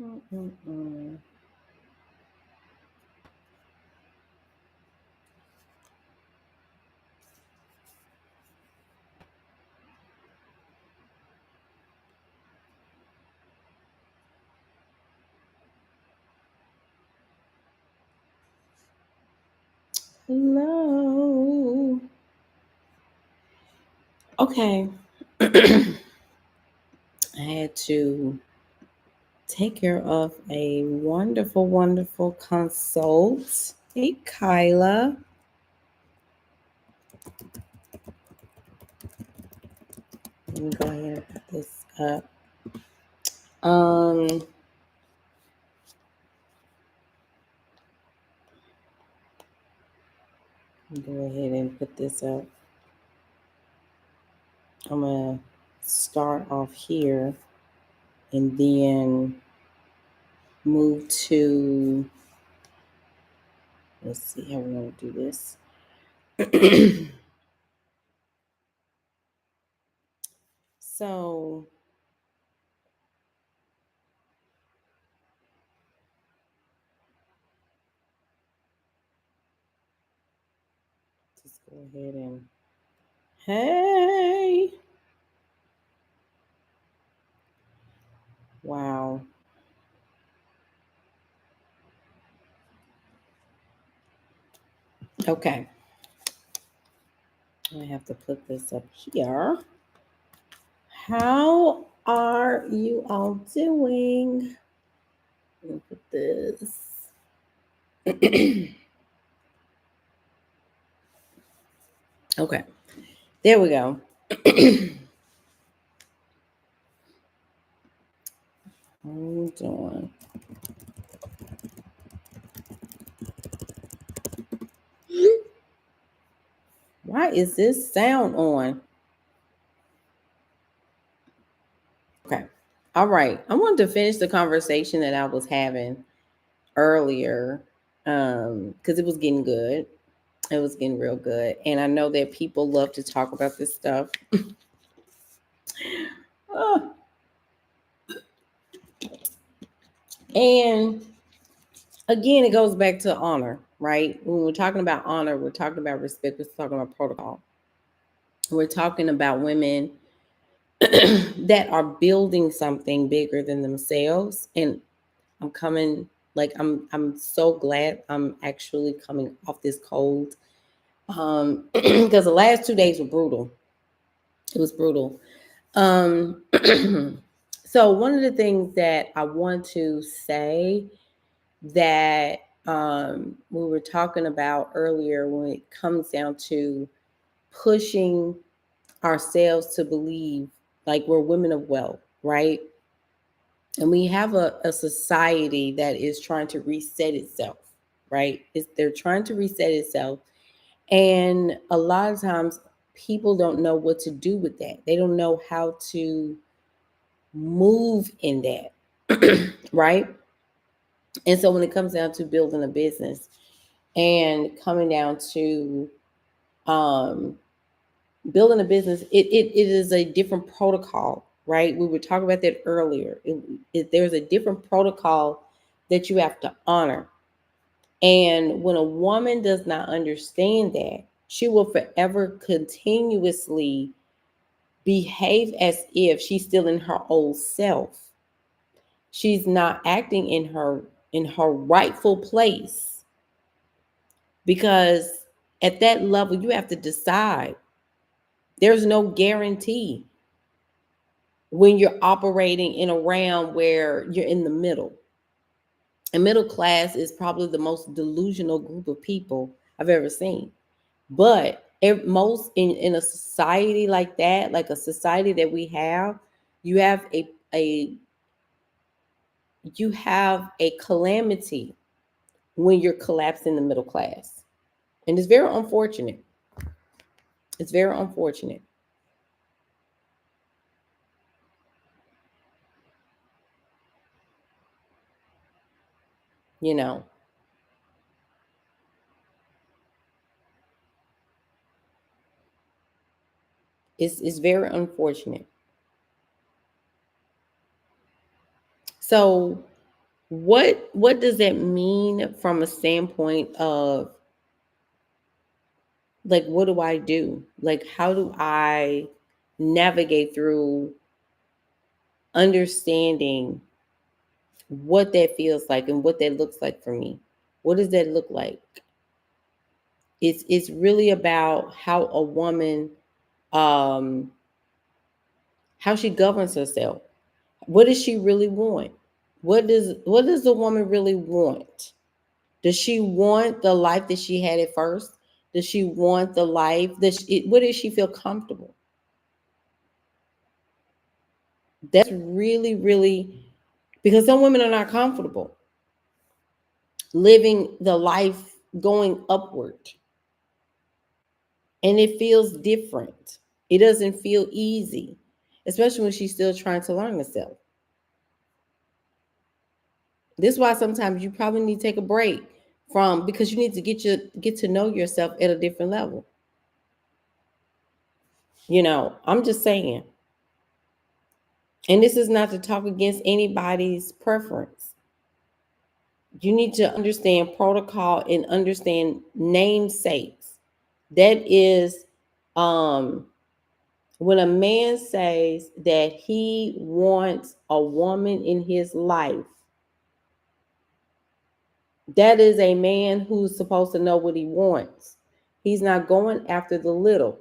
Hello. Okay. I had to take care of a wonderful, wonderful consult. Hey, Kyla. Let me go ahead and put this up. Go ahead and put this up. I'm gonna start off here and then move to, let's see how we're gonna do this. So just go ahead and, hey. Wow. Okay. I have to put this up here. How are you all doing? Let me put this. Okay. There we go. Hold on. Why is this sound on? Okay. All right. I wanted to finish the conversation that I was having earlier because it was getting good. It was getting real good. And I know that people love to talk about this stuff. Oh. And again, it goes back to honor, right? When we're talking about honor, we're talking about respect, we're talking about protocol. We're talking about women that are building something bigger than themselves. And I'm so glad I'm actually coming off this cold. Because the last 2 days were brutal. It was brutal. So one of the things that I want to say that we were talking about earlier when it comes down to pushing ourselves to believe like we're women of wealth, right? And we have a society that is trying to reset itself, right? They're trying to reset itself. And a lot of times people don't know what to do with that. They don't know how to move in that, right? And so when it comes down to building a business and coming down to um, building a business, it is a different protocol, right? We were talking about that earlier. There's a different protocol that you have to honor. And when a woman does not understand that, she will forever continuously behave as if she's still in her old self. She's not acting in her rightful place, because at that level you have to decide. There's no guarantee when you're operating in a realm where you're in the middle. And middle class is probably the most delusional group of people I've ever seen. But most in a society like that, like a society that we have, you have a you have a calamity when you're collapsing the middle class. And it's very unfortunate. It's very unfortunate. You know, it's very unfortunate. So What does that mean from a standpoint of, like, what do I do? Like, how do I navigate through understanding what that feels like and what that looks like for me? What does that look like? It's really about how a woman, um how she governs herself. What does she really want? What does the woman really want? Does she want the life that she had at first? Does she want the life that what does she feel comfortable? That's really, really, because some women are not comfortable living the life going upward, and it feels different. It doesn't feel easy, especially when she's still trying to learn herself. This is why sometimes you probably need to take a break from, because you need to get to know yourself at a different level. I'm just saying. And this is not to talk against anybody's preference. You need to understand protocol and understand namesakes. That is, when a man says that he wants a woman in his life, that is a man who's supposed to know what he wants. He's not going after the little.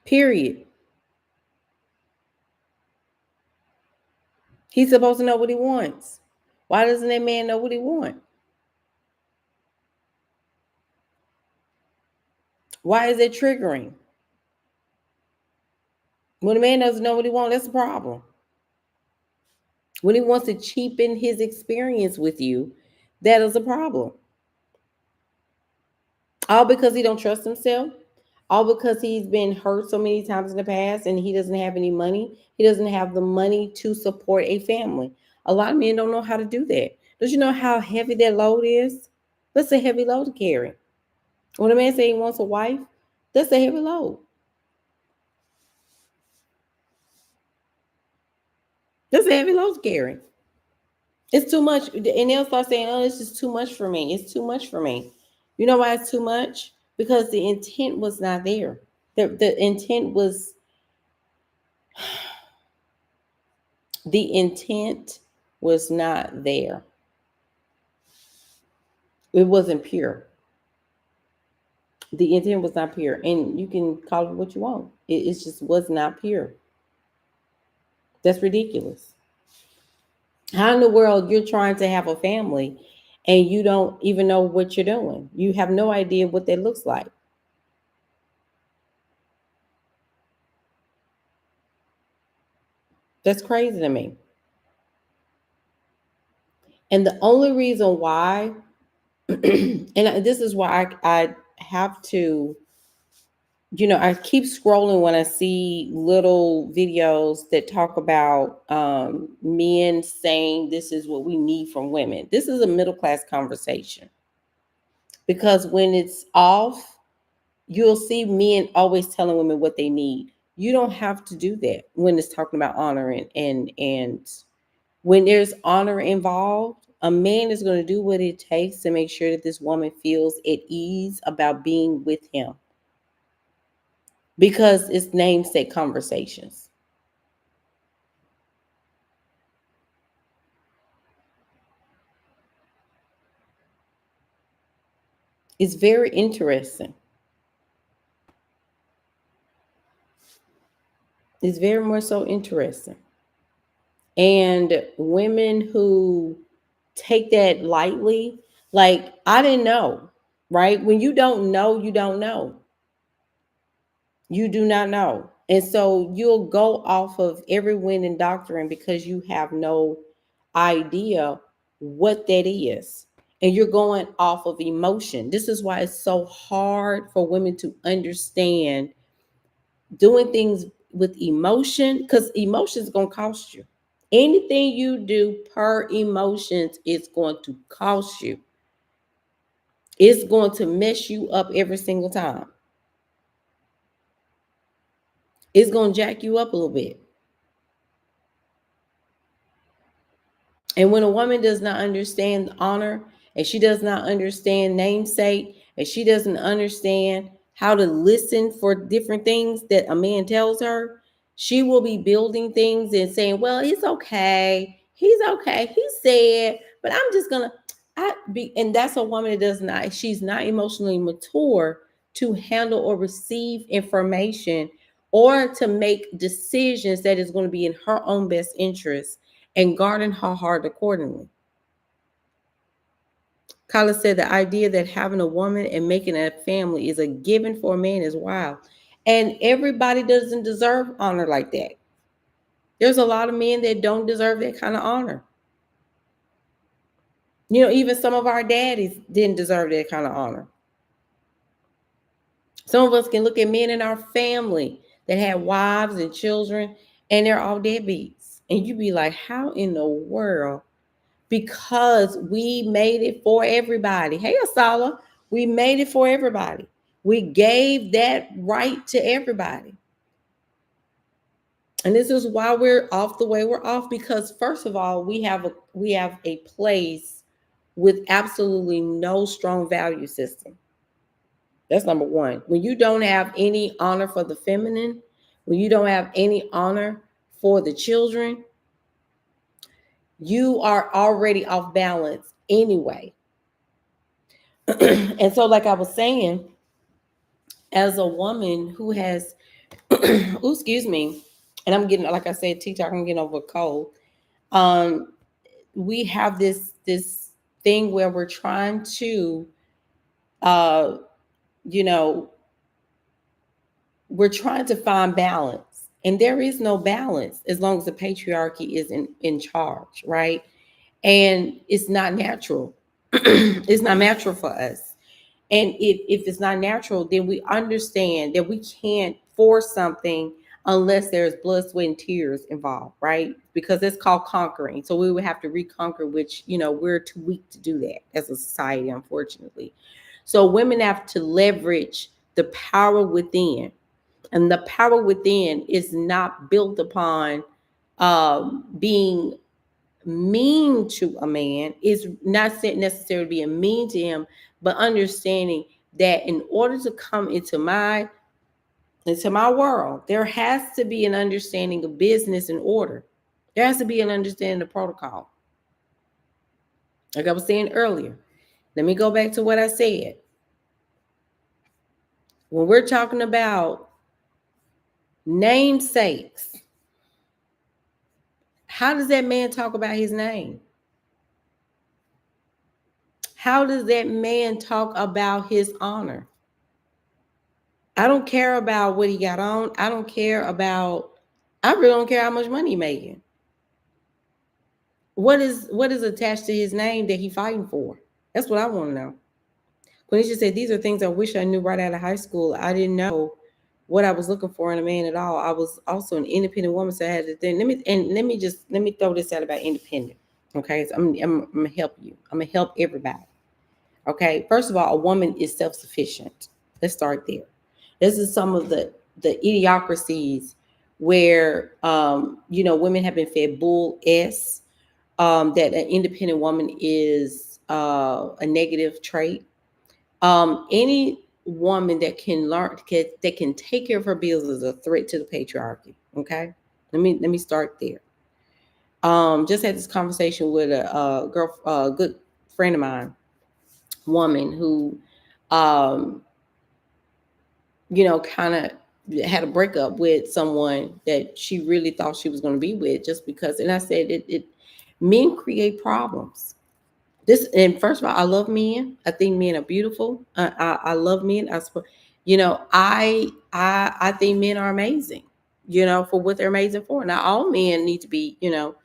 Period. He's supposed to know what he wants. Why doesn't that man know what he wants? Why is it triggering? When a man doesn't know what he wants, that's a problem. When he wants to cheapen his experience with you, that is a problem. All because he don't trust himself. All because he's been hurt so many times in the past and he doesn't have any money. He doesn't have the money to support a family. A lot of men don't know how to do that. Don't you know how heavy that load is? That's a heavy load to carry. When a man says he wants a wife, that's a heavy load. That's a heavy load to carry. It's too much. And they'll start saying, oh, this is too much for me. It's too much for me. You know why it's too much? Because the intent was not there. The intent was, the intent was not there. It wasn't pure. The intent was not pure. And you can call it what you want. It just was not pure. That's ridiculous. How in the world you're trying to have a family and you don't even know what you're doing? You have no idea what that looks like. That's crazy to me. And the only reason why, and this is why I have to, I keep scrolling when I see little videos that talk about men saying this is what we need from women. This is a middle class conversation, because when it's off, you'll see men always telling women what they need. You don't have to do that when it's talking about honor, and when there's honor involved, a man is going to do what it takes to make sure that this woman feels at ease about being with him, because it's namesake conversations. It's very interesting. It's very more so interesting. And women who take that lightly, like, I didn't know, right? When you don't know, you don't know. You do not know. And so you'll go off of every wind and doctrine because you have no idea what that is. And you're going off of emotion. This is why it's so hard for women to understand doing things with emotion, because emotion is going to cost you. Anything you do per emotions is going to cost you. It's going to mess you up every single time. It's going to jack you up a little bit. And when a woman does not understand honor, and she does not understand namesake, and she doesn't understand how to listen for different things that a man tells her, she will be building things and saying, well, it's okay. He's okay. He said, but I'm just gonna I be and that's a woman that does not, she's not emotionally mature to handle or receive information or to make decisions that is going to be in her own best interest and guarding her heart accordingly. Kyla said the idea that having a woman and making a family is a given for a man is wild. And everybody doesn't deserve honor like that. There's a lot of men that don't deserve that kind of honor. You know, even some of our daddies didn't deserve that kind of honor. Some of us can look at men in our family that had wives and children and they're all deadbeats. And you be like, how in the world? Because we made it for everybody. Hey, Asala, we made it for everybody. We gave that right to everybody. And this is why we're off the way we're off, because first of all, we have a place with absolutely no strong value system. That's number one. When you don't have any honor for the feminine, when you don't have any honor for the children, you are already off balance anyway. And so, like I was saying, as a woman who has, ooh, excuse me, and I'm getting, like I said, TikTok, I'm getting over a cold. We have this thing where we're trying to, uh, you know, we're trying to find balance, and there is no balance as long as the patriarchy is in charge, right? And it's not natural. It's not natural for us. And if it's not natural, then we understand that we can't force something unless there's blood, sweat, and tears involved, right? Because it's called conquering. So we would have to reconquer, which, you know, we're too weak to do that as a society, unfortunately. So women have to leverage the power within. And the power within is not built upon being mean to a man, is not necessarily being mean to him, but understanding that in order to come into my world, there has to be an understanding of business and order. There has to be an understanding of protocol. Like I was saying earlier, let me go back to what I said. When we're talking about namesakes, how does that man talk about his name? How does that man talk about his honor? I don't care about what he got on. I really don't care how much money he making. What is attached to his name that he fighting for? That's what I want to know. Quenisha said, these are things I wish I knew right out of high school. I didn't know what I was looking for in a man at all. I was also an independent woman, so I had to think. Let me throw this out about independent. Okay, so I'm gonna help you. I'm gonna help everybody. Okay, first of all, a woman is self-sufficient. Let's start there. This is some of the idiocracies where you know, women have been fed bull s, that an independent woman is a negative trait. Any woman that can learn, that can take care of her bills is a threat to the patriarchy. Okay, let me start there. Just had this conversation with a good friend of mine, woman who, um, you know, kind of had a breakup with someone that she really thought she was going to be with, just because. And I said, it men create problems. This, and first of all, I love men. I think men are beautiful. I love men. You know, I think men are amazing. You know, for what they're amazing for. Now, all men need to be, you know,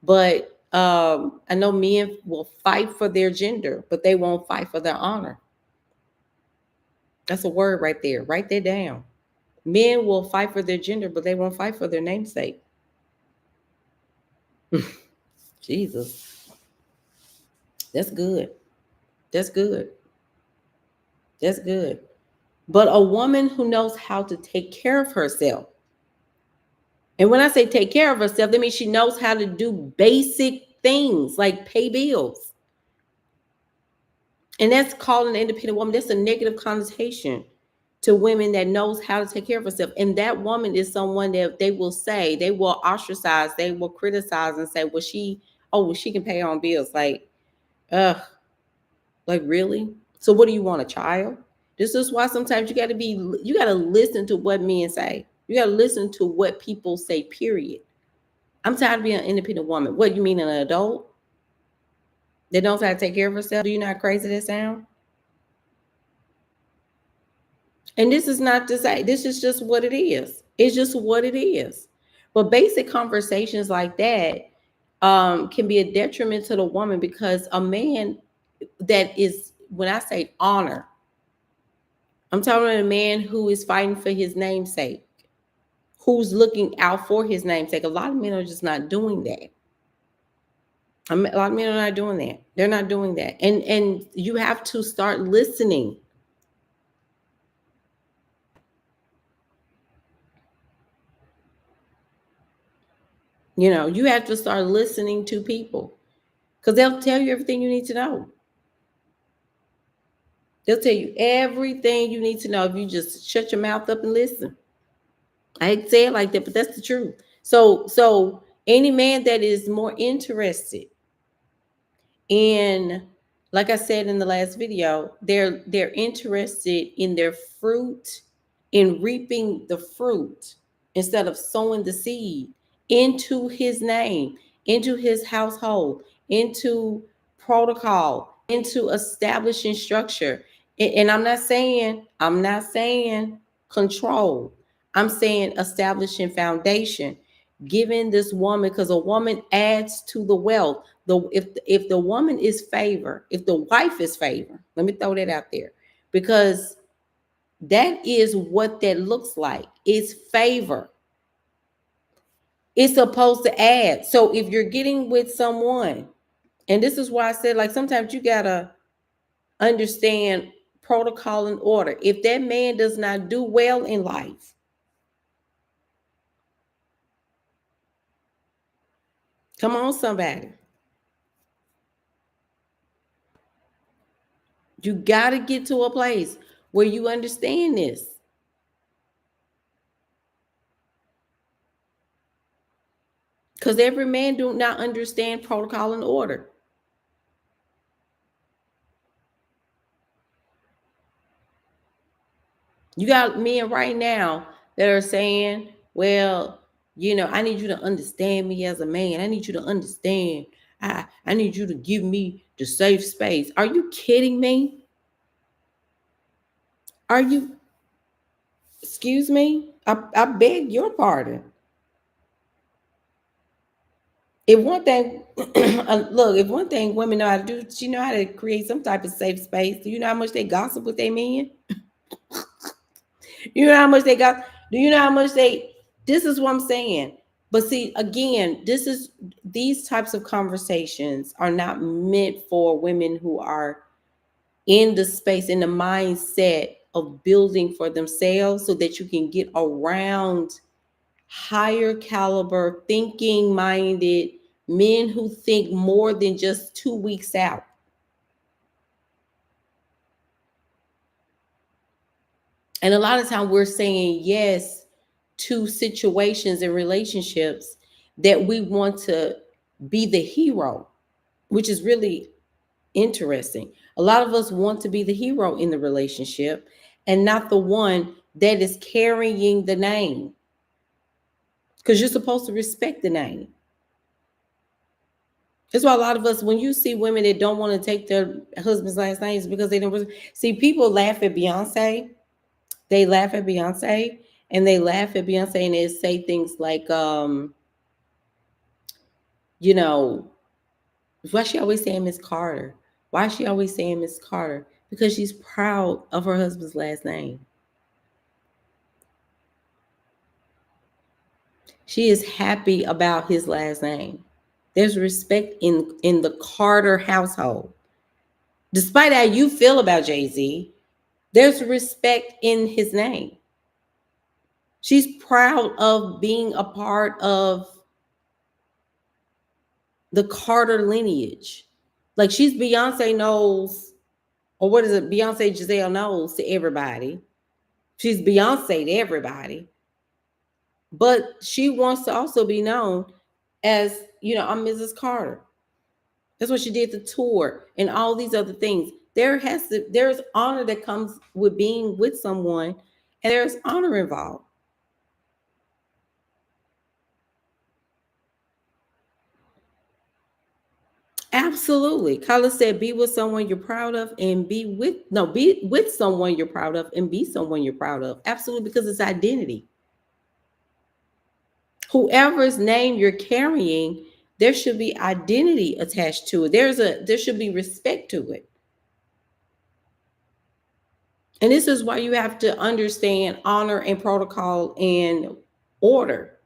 but I know men will fight for their gender, but they won't fight for their honor. That's a word right there. Write that down. Men will fight for their gender, but they won't fight for their namesake. Jesus. That's good. That's good. That's good. But a woman who knows how to take care of herself, And when I say take care of herself, that means she knows how to do basic things like pay bills. And that's called an independent woman. That's a negative connotation to women that knows how to take care of herself. And that woman is someone that they will say, they will ostracize, they will criticize and say, well, she can pay her own bills. Ugh, like really? So what do you want, a child? This is why sometimes you gotta listen to what men say. You gotta listen to what people say, period. I'm tired of being an independent woman. What, you mean an adult that knows how to take care of herself? Do you know how crazy that sound? And this is not to say, this is just what it is. It's just what it is. But basic conversations like that can be a detriment to the woman, because a man that is, when I say honor, I'm talking about a man who is fighting for his namesake, who's looking out for his namesake. A lot of men are just not doing that. A lot of men are not doing that. They're not doing that. And you have to start listening. You know, you have to start listening to people, because they'll tell you everything you need to know. They'll tell you everything you need to know if you just shut your mouth up and listen. I hate to say it like that, but that's the truth. So any man that is more interested in, like I said in the last video, they're interested in their fruit, in reaping the fruit instead of sowing the seed into his name, into his household, into protocol, into establishing structure. And I'm not saying control. I'm saying establishing foundation, giving this woman, because a woman adds to the wealth. If the woman is favor, if the wife is favor, let me throw that out there, because that is what that looks like. It's favor. It's supposed to add. So if you're getting with someone, and this is why I said, like, sometimes you gotta understand protocol and order. If that man does not do well in life, come on, somebody. You got to get to a place where you understand this. Because every man do not understand protocol and order. You got men right now that are saying, well, I need you to understand me as a man. I need you to understand. I need you to give me the safe space. Are you kidding me? Are you, excuse me? I beg your pardon. If one thing, look, if one thing women know how to do, she know how to create some type of safe space. Do you know how much they gossip with their men? You know how much they got? Do you know how much they? This is what I'm saying. But see, again, these types of conversations are not meant for women who are in the space, in the mindset of building for themselves, so that you can get around higher caliber, thinking minded men who think more than just 2 weeks out. And a lot of time we're saying yes to situations and relationships that we want to be the hero, which is really interesting. A lot of us want to be the hero in the relationship and not the one that is carrying the name, because you're supposed to respect the name. That's why a lot of us, when you see women that don't want to take their husband's last names because they don't see, people laugh at Beyonce. They laugh at Beyonce and they laugh at Beyonce and they say things like, you know, why she always saying Miss Carter? Why is she always saying Miss Carter? Because she's proud of her husband's last name. She is happy about his last name. There's respect in the Carter household. Despite how you feel about Jay-Z, there's respect in his name. She's proud of being a part of the Carter lineage. Like she's Beyonce knows, or what is it? Beyonce Giselle knows to everybody. She's Beyonce to everybody. But she wants to also be known as, I'm Mrs. Carter. That's what she did the tour and all these other things. There's honor that comes with being with someone, and there's honor involved. Absolutely. Carla said, be with someone you're proud of and be with someone you're proud of and be someone you're proud of. Absolutely, because it's identity. Whoever's name you're carrying, there should be identity attached to it. There should be respect to it. And this is why you have to understand honor and protocol and order.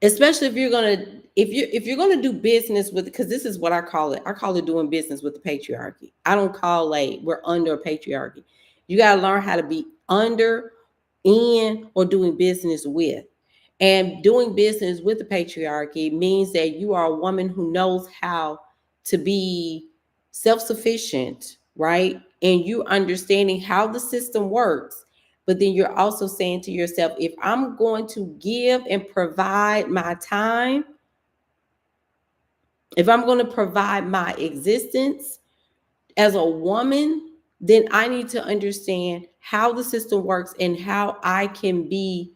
Especially if you're gonna do business with, because this is what I call it. I call it doing business with the patriarchy. I don't call we're under a patriarchy. You gotta learn how to be under, in, or doing business with. And doing business with the patriarchy means that you are a woman who knows how to be self-sufficient, right? And you understanding how the system works. But then you're also saying to yourself, if I'm going to give and provide my time, if I'm going to provide my existence as a woman, then I need to understand how the system works and how I can be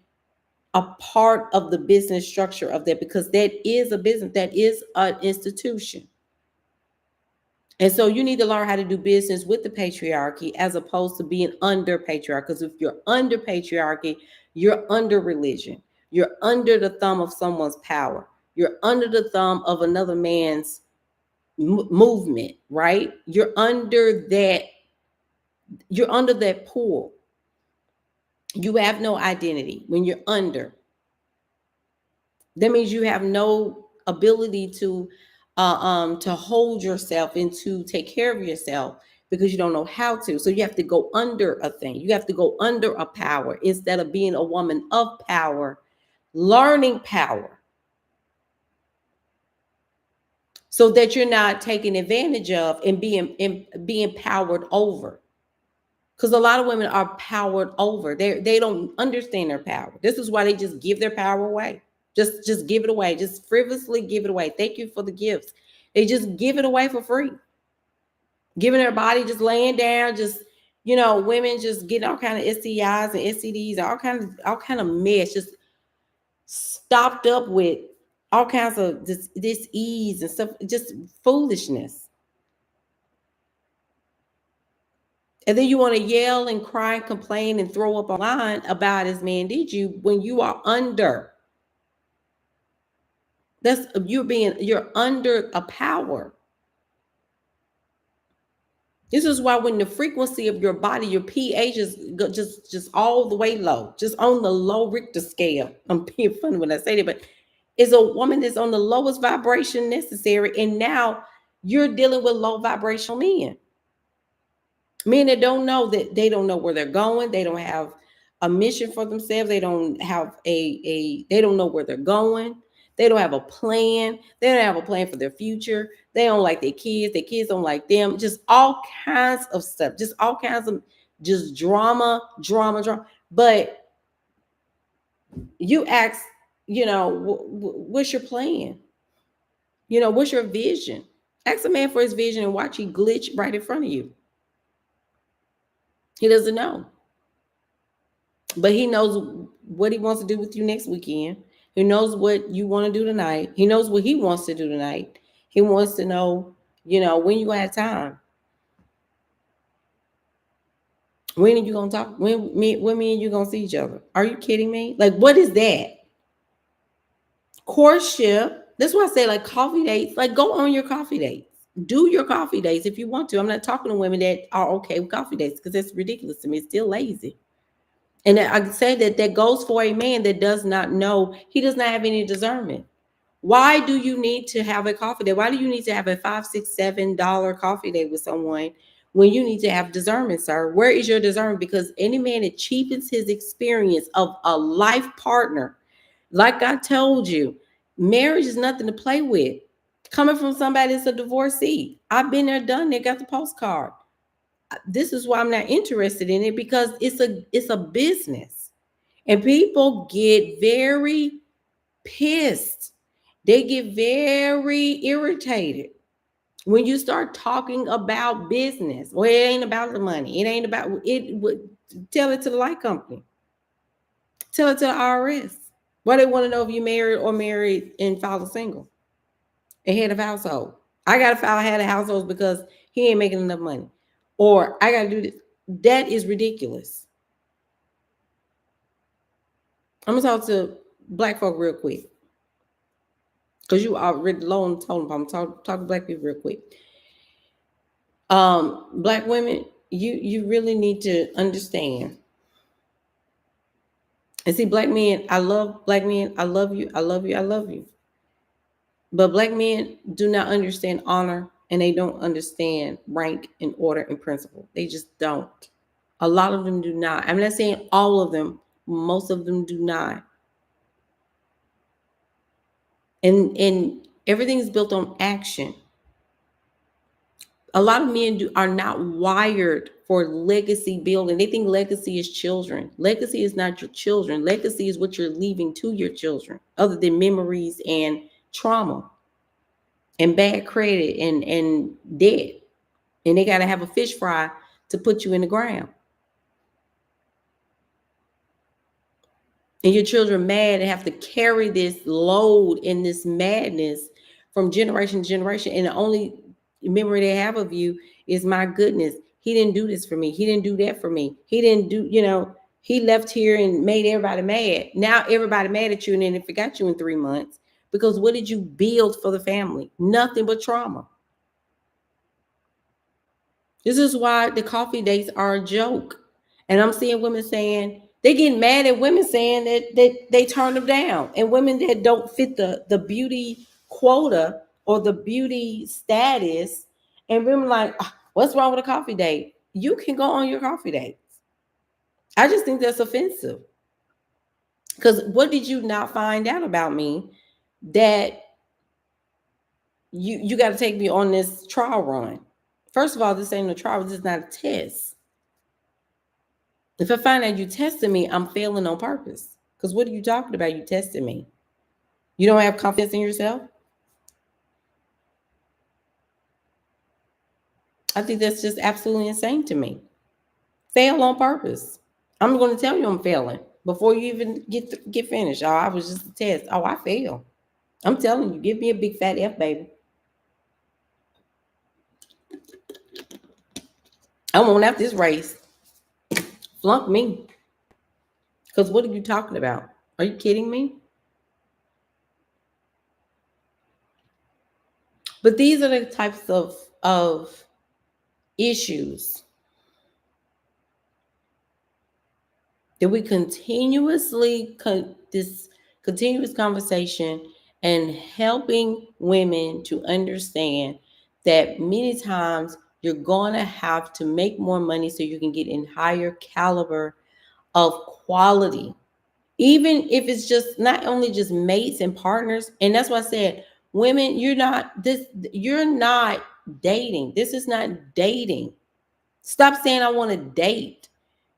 a part of the business structure of that, because that is a business, that is an institution. And so you need to learn how to do business with the patriarchy as opposed to being under patriarchy. Because if you're under patriarchy, you're under religion. You're under the thumb of someone's power. You're under the thumb of another man's movement, right? You're under that pull. You have no identity when you're under. That means you have no ability to hold yourself and to take care of yourself because you don't know how to. So you have to go under a thing. You have to go under a power instead of being a woman of power, learning power, so that you're not taken advantage of and being powered over. Because a lot of women are powered over. They don't understand their power. This is why they just give their power away. Just give it away. Just frivolously give it away. Thank you for the gifts. They just give it away for free. Giving their body, just laying down, just, women just getting all kind of STIs and STDs, all kind of mess, just stopped up with all kinds of this ease and stuff, just foolishness. And then you want to yell and cry and complain and throw up online about this man did you when you are under. You're under a power. This is why when the frequency of your body, your pH is just all the way low, just on the low Richter scale. I'm being funny when I say that, but it's a woman that's on the lowest vibration necessary. And now you're dealing with low vibrational men. Men that don't know where they're going. They don't have a mission for themselves. They don't have they don't know where they're going. They don't have a plan. They don't have a plan for their future. They don't like their kids. Their kids don't like them. Just all kinds of stuff. Just all kinds of just drama. But you ask, what's your plan? What's your vision? Ask a man for his vision and watch he glitch right in front of you. He doesn't know. But he knows what he wants to do with you next weekend. He knows what you want to do tonight. He knows what he wants to do tonight. He wants to know, when you gonna have time. When are you gonna talk? When me and you gonna see each other? Are you kidding me? Like, what is that? Courtship. That's why I say, like, coffee dates. Like, go on your coffee dates. Do your coffee dates if you want to. I'm not talking to women that are okay with coffee dates because that's ridiculous to me. It's still lazy. And I say that goes for a man that does not know, he does not have any discernment. Why do you need to have a coffee date? Why do you need to have a $5, $6, $7 coffee date with someone when you need to have discernment, sir. Where is your discernment? Because any man that cheapens his experience of a life partner, like I told you, marriage is nothing to play with. Coming from somebody that's a divorcee, I've been there, done there, got the postcard. This is why I'm not interested in it, because it's a business, and people get very pissed. They get very irritated when you start talking about business. Well, it ain't about the money. It ain't about it. Tell it to the light company. Tell it to the IRS. Why they want to know if you married or married and filed a single and head of household. I gotta file head of households because he ain't making enough money, or I gotta do this. That is ridiculous. I'm gonna talk to black folk real quick because you already low on the totem pole. I'm talk to black people real quick. Black women, you really need to understand. And see, black men, I love black men. I love you. I love you. I love you. But black men do not understand honor, and they don't understand rank and order and principle. They just don't. A lot of them do not. I'm not saying all of them. Most of them do not. And everything is built on action. A lot of men are not wired for legacy building. They think legacy is children. Legacy is not your children. Legacy is what you're leaving to your children, other than memories and trauma and bad credit and debt. And they got to have a fish fry to put you in the ground. And your children mad and have to carry this load and this madness from generation to generation. And the only memory they have of you is, my goodness, he didn't do this for me. He didn't do that for me. He didn't do, he left here and made everybody mad. Now everybody mad at you, and then they forgot you in 3 months. Because what did you build for the family? Nothing but trauma. This is why the coffee dates are a joke. And I'm seeing women saying, they getting mad at women saying that they turn them down. And women that don't fit the beauty quota or the beauty status. And women like, what's wrong with a coffee date? You can go on your coffee dates. I just think that's offensive. Because what did you not find out about me that you got to take me on this trial run? First of all, this ain't a trial. This is not a test. If I find out you testing me, I'm failing on purpose. Because what are you talking about? You testing me. You don't have confidence in yourself? I think that's just absolutely insane to me. Fail on purpose. I'm going to tell you I'm failing before you even get finished. Oh, I was just a test. Oh, I failed. I'm telling you, give me a big fat F, baby. I won't have this race. Flunk me. Because what are you talking about? Are you kidding me? But these are the types of issues that we continuously this continuous conversation and helping women to understand that many times you're going to have to make more money so you can get in higher caliber of quality, even if it's just not only just mates and partners. And that's why I said, women, you're not dating. This is not dating. Stop saying I want to date.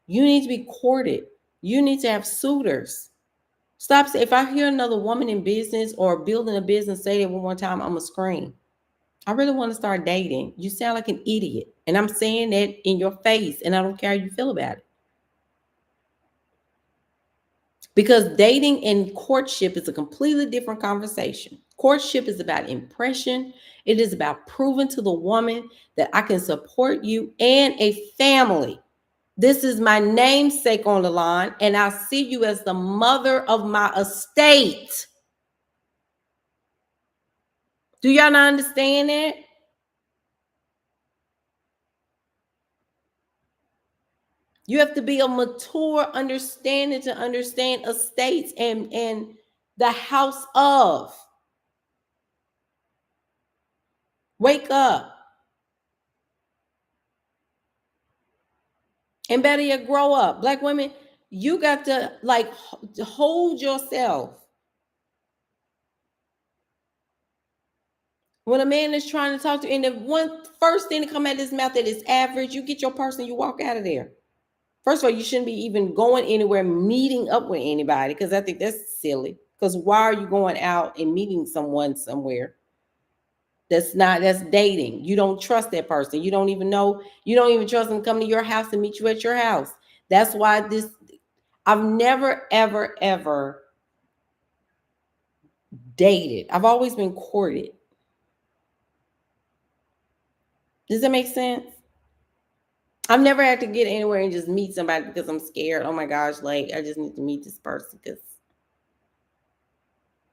You need to be courted. You need to have suitors. Stop saying, if I hear another woman in business or building a business say that one more time, I'm going to scream. I really want to start dating. You sound like an idiot. And I'm saying that in your face, and I don't care how you feel about it. Because dating and courtship is a completely different conversation. Courtship is about impression. It is about proving to the woman that I can support you and a family. This is my namesake on the line, and I see you as the mother of my estate. Do y'all not understand that? You have to be a mature understanding to understand estates and the house of. Wake up. And better yet, grow up. Black women, you got to like hold yourself. When a man is trying to talk to you, and the one first thing to come out of his mouth that is average, you get your person, you walk out of there. First of all, you shouldn't be even going anywhere, meeting up with anybody, because I think that's silly. Because why are you going out and meeting someone somewhere? That's dating. You don't trust that person. You don't even know, you don't even trust them to come to your house and meet you at your house. That's why I've never, ever, ever dated. I've always been courted. Does that make sense? I've never had to get anywhere and just meet somebody because I'm scared. Oh my gosh, like I just need to meet this person because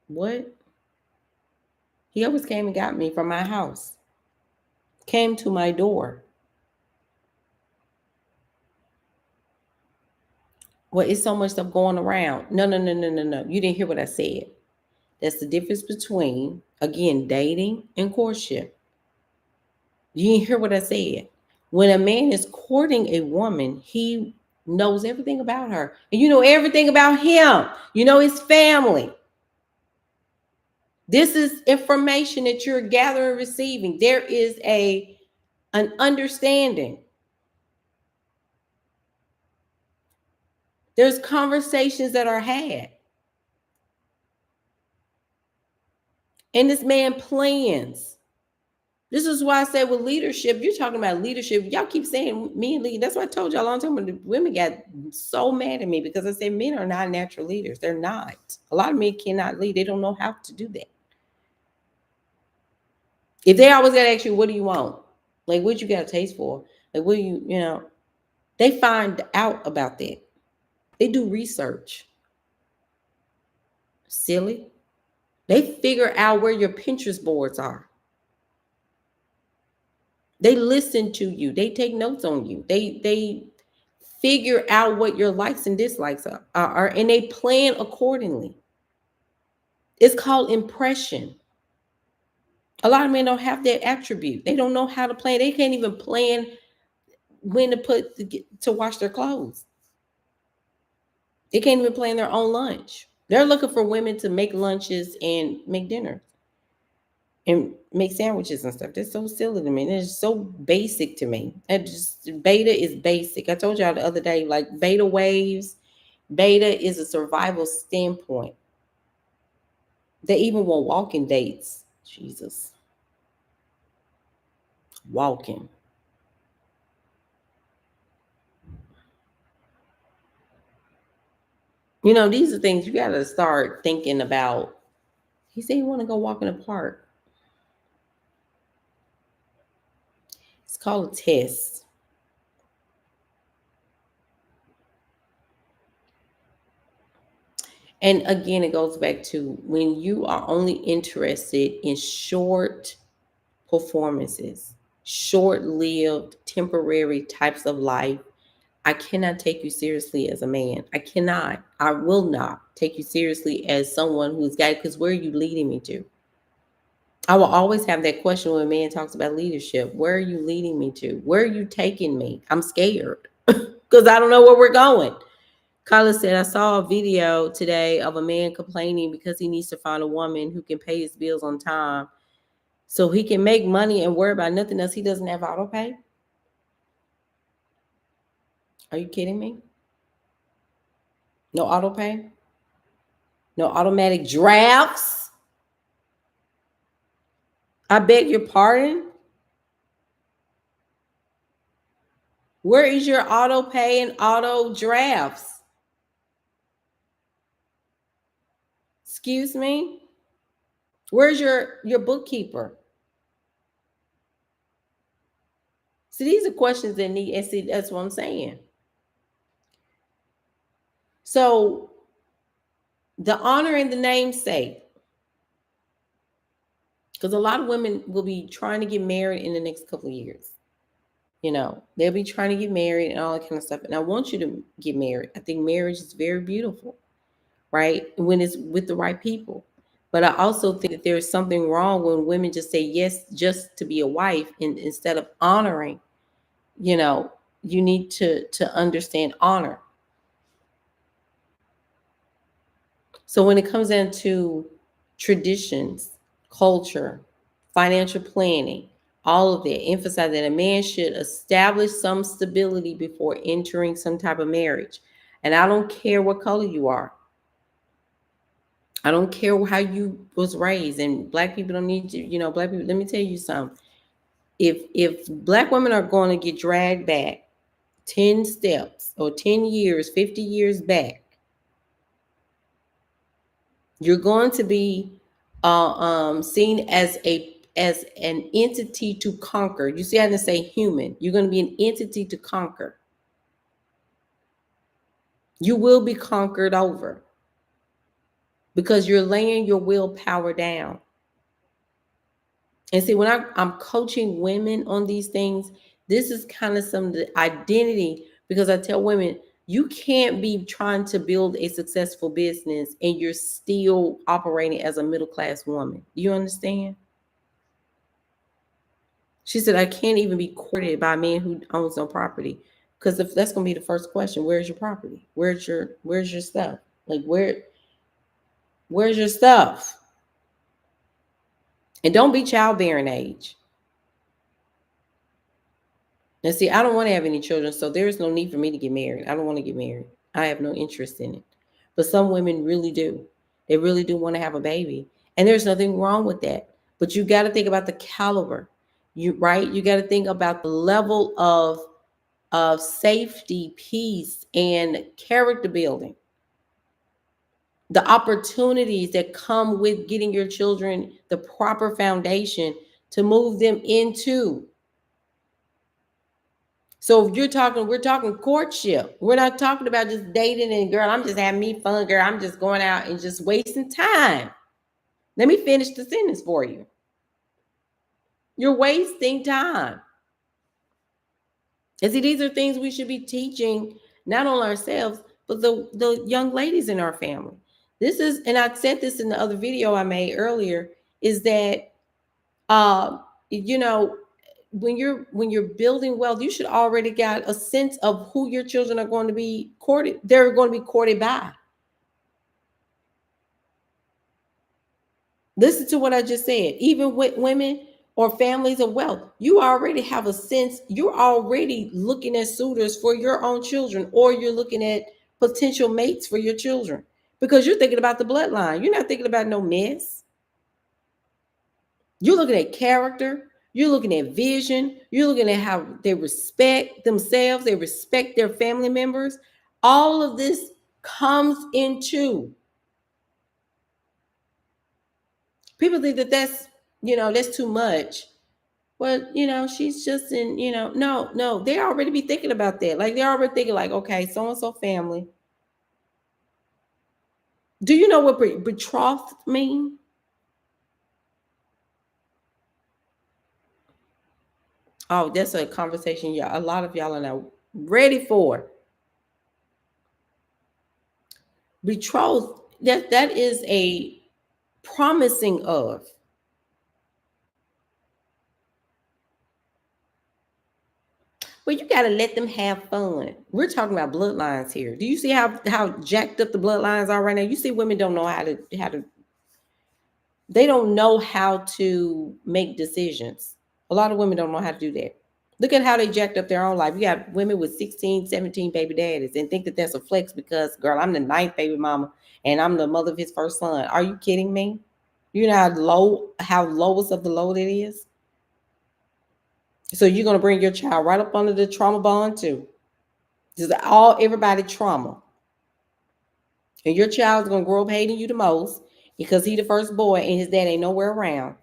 what? He always came and got me from my house. Came to my door. Well, it's so much stuff going around. No, no, no, no, no, no. You didn't hear what I said. That's the difference between, again, dating and courtship. You didn't hear what I said. When a man is courting a woman, he knows everything about her. And you know everything about him. You know his family. This is information that you're gathering and receiving. There is an understanding. There's conversations that are had. And this man plans. This is why I said with leadership, you're talking about leadership. Y'all keep saying men lead. That's why I told y'all a long time when the women got so mad at me because I said men are not natural leaders. They're not. A lot of men cannot lead. They don't know how to do that. If they always got to ask you, what do you want? Like, what you got a taste for? Like, what do you, they find out about that. They do research. Silly. They figure out where your Pinterest boards are. They listen to you. They take notes on you. They figure out what your likes and dislikes are and they plan accordingly. It's called impression. A lot of men don't have that attribute. They don't know how to plan. They can't even plan when to wash their clothes. They can't even plan their own lunch. They're looking for women to make lunches and make dinner and make sandwiches and stuff. That's so silly to me. It's so basic to me. Beta is basic. I told y'all the other day, like beta waves. Beta is a survival standpoint. They even want walking dates. Jesus. Walking. These are things you got to start thinking about. He said he want to go walk in the park. It's called a test. And again, it goes back to when you are only interested in short performances, short-lived, temporary types of life, I cannot take you seriously as a man. I cannot. I will not take you seriously as someone who's got, because where are you leading me to? I will always have that question when a man talks about leadership. Where are you leading me to? Where are you taking me? I'm scared because I don't know where we're going. Carla said, I saw a video today of a man complaining because he needs to find a woman who can pay his bills on time so he can make money and worry about nothing else. He doesn't have auto pay. Are you kidding me? No auto pay? No automatic drafts? I beg your pardon? Where is your auto pay and auto drafts? Excuse me? Where's your bookkeeper? See, these are questions that need, and see, that's what I'm saying. So the honor and the namesake, because a lot of women will be trying to get married in the next couple of years. They'll be trying to get married and all that kind of stuff. And I want you to get married. I think marriage is very beautiful, right? When it's with the right people. But I also think that there's something wrong when women just say yes just to be a wife, and instead of honoring, you need to understand honor. So when it comes down to traditions, culture, financial planning, all of that, emphasize that a man should establish some stability before entering some type of marriage. And I don't care what color you are. I don't care how you was raised. And black people don't need to, black people, let me tell you something. If black women are going to get dragged back 10 steps or 10 years, 50 years back, you're going to be seen as an entity to conquer. You see, I didn't say human. You're going to be an entity to conquer. You will be conquered over because you're laying your willpower down. And see, when I'm coaching women on these things, this is kind of some of the identity, because I tell women, you can't be trying to build a successful business and you're still operating as a middle-class woman. You understand? She said, I can't even be courted by a man who owns no property. Because if that's going to be the first question, where's your property? Where's your stuff? Like, where's your stuff? And don't be childbearing age. And see, I don't want to have any children, so there is no need for me to get married. I don't want to get married. I have no interest in it. But some women really do. They really do want to have a baby. And there's nothing wrong with that. But you got to think about the caliber. You got to think about the level of safety, peace, and character building. The opportunities that come with getting your children the proper foundation to move them into. So if we're talking courtship. We're not talking about just dating and girl, I'm just having me fun, girl. I'm just going out and just wasting time. Let me finish the sentence for you. You're wasting time. And see, these are things we should be teaching not only ourselves, but the young ladies in our family. This is, and I said this in the other video I made earlier, is that when you're building wealth, you should already got a sense of who your children are going to be courted. They're going to be courted by. Listen to what I just said. Even with women or families of wealth, you already have a sense. You're already looking at suitors for your own children, or you're looking at potential mates for your children, because you're thinking about the bloodline. You're not thinking about no mess. You're looking at character. You're looking at vision. You're looking at how they respect themselves. They respect their family members. All of this comes into. People think that that's too much. Well, she's just in, no, they already be thinking about that. Like, they're already thinking like, okay, so-and-so family. Do you know what betrothed mean? Oh, that's a conversation a lot of y'all are not ready for. Betrothed, that is a promising of. Well, you got to let them have fun. We're talking about bloodlines here. Do you see how jacked up the bloodlines are right now? You see, women don't know how to. They don't know how to make decisions. A lot of women don't know how to do that. Look at how they jacked up their own life. You got women with 16, 17 baby daddies and think that that's a flex because, girl, I'm the 9th baby mama and I'm the mother of his first son. Are you kidding me? You know how lowest of the low that is? So you're going to bring your child right up under the trauma bond too. This is everybody trauma. And your child's going to grow up hating you the most because he the first boy and his dad ain't nowhere around.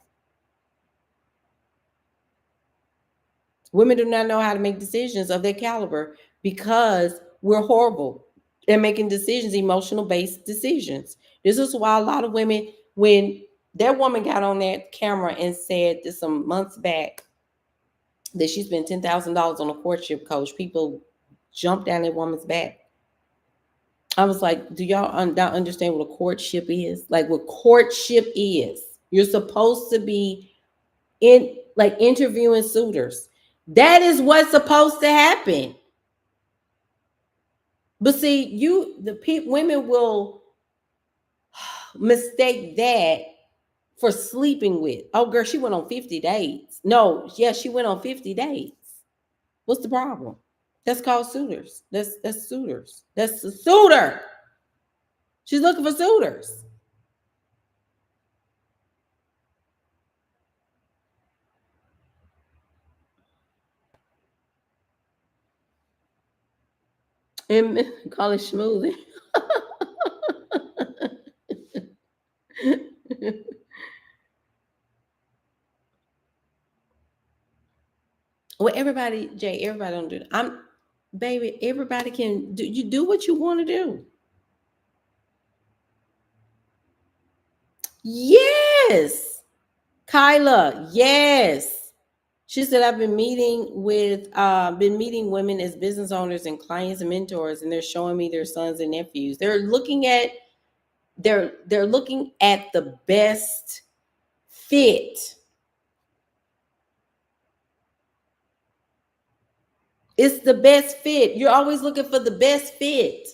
Women do not know how to make decisions of their caliber because we're horrible at making decisions, emotional-based decisions. This is why a lot of women, when that woman got on that camera and said this some months back that she spent $10,000 on a courtship coach, people jumped down that woman's back. I was like, do y'all not understand what a courtship is? Like, what courtship is. You're supposed to be interviewing suitors. That is what's supposed to happen. But see, women will mistake that for sleeping with. Oh, girl, she went on 50 dates. No, yeah, she went on 50 dates. What's the problem? That's called suitors. That's suitors. That's a suitor. She's looking for suitors. And call it schmoozing. Well, everybody, Jay, everybody don't do that. Baby, everybody can do. You do what you want to do. Yes, Kyla. Yes, she said I've been meeting women as business owners and clients and mentors, and they're showing me their sons and nephews. They're looking at the best fit. It's the best fit. You're always looking for the best fit,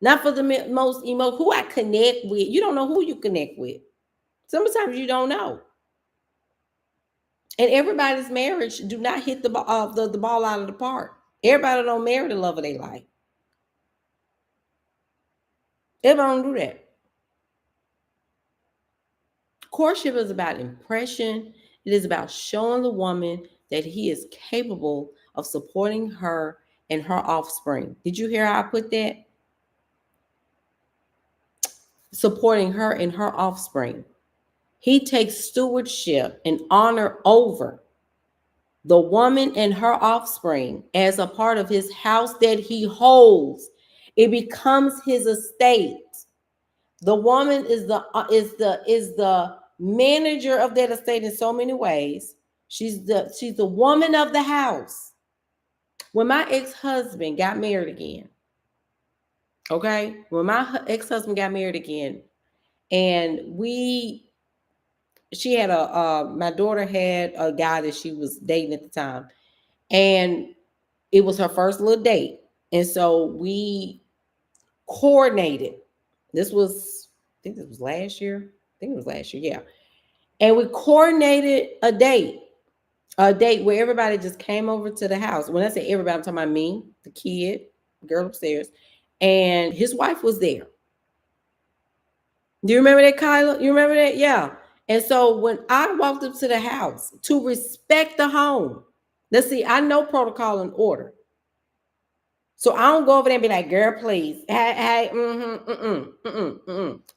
not for the most who I connect with. You don't know who you connect with. Sometimes you don't know. And everybody's marriage do not hit the ball out of the park. Everybody don't marry the love of their life. Everybody don't do that. Courtship is about impression. It is about showing the woman that he is capable of supporting her and her offspring. Did you hear how I put that? Supporting her and her offspring. He takes stewardship and honor over the woman and her offspring as a part of his house that he holds. It becomes his estate. The woman is the manager of that estate in so many ways. She's the woman of the house. When my ex-husband got married again, okay? When my ex-husband got married again, and she had my daughter had a guy that she was dating at the time, and it was her first little date. And so we coordinated. I think this was last year. I think it was last year, yeah. And we coordinated a date where everybody just came over to the house. When I say everybody, I'm talking about me, the kid, the girl upstairs, and his wife was there. Do you remember that, Kyla? You remember that? Yeah. And so when I walked up to the house to respect the home, let's see, I know protocol and order. So I don't go over there and be like, girl, please. Hey,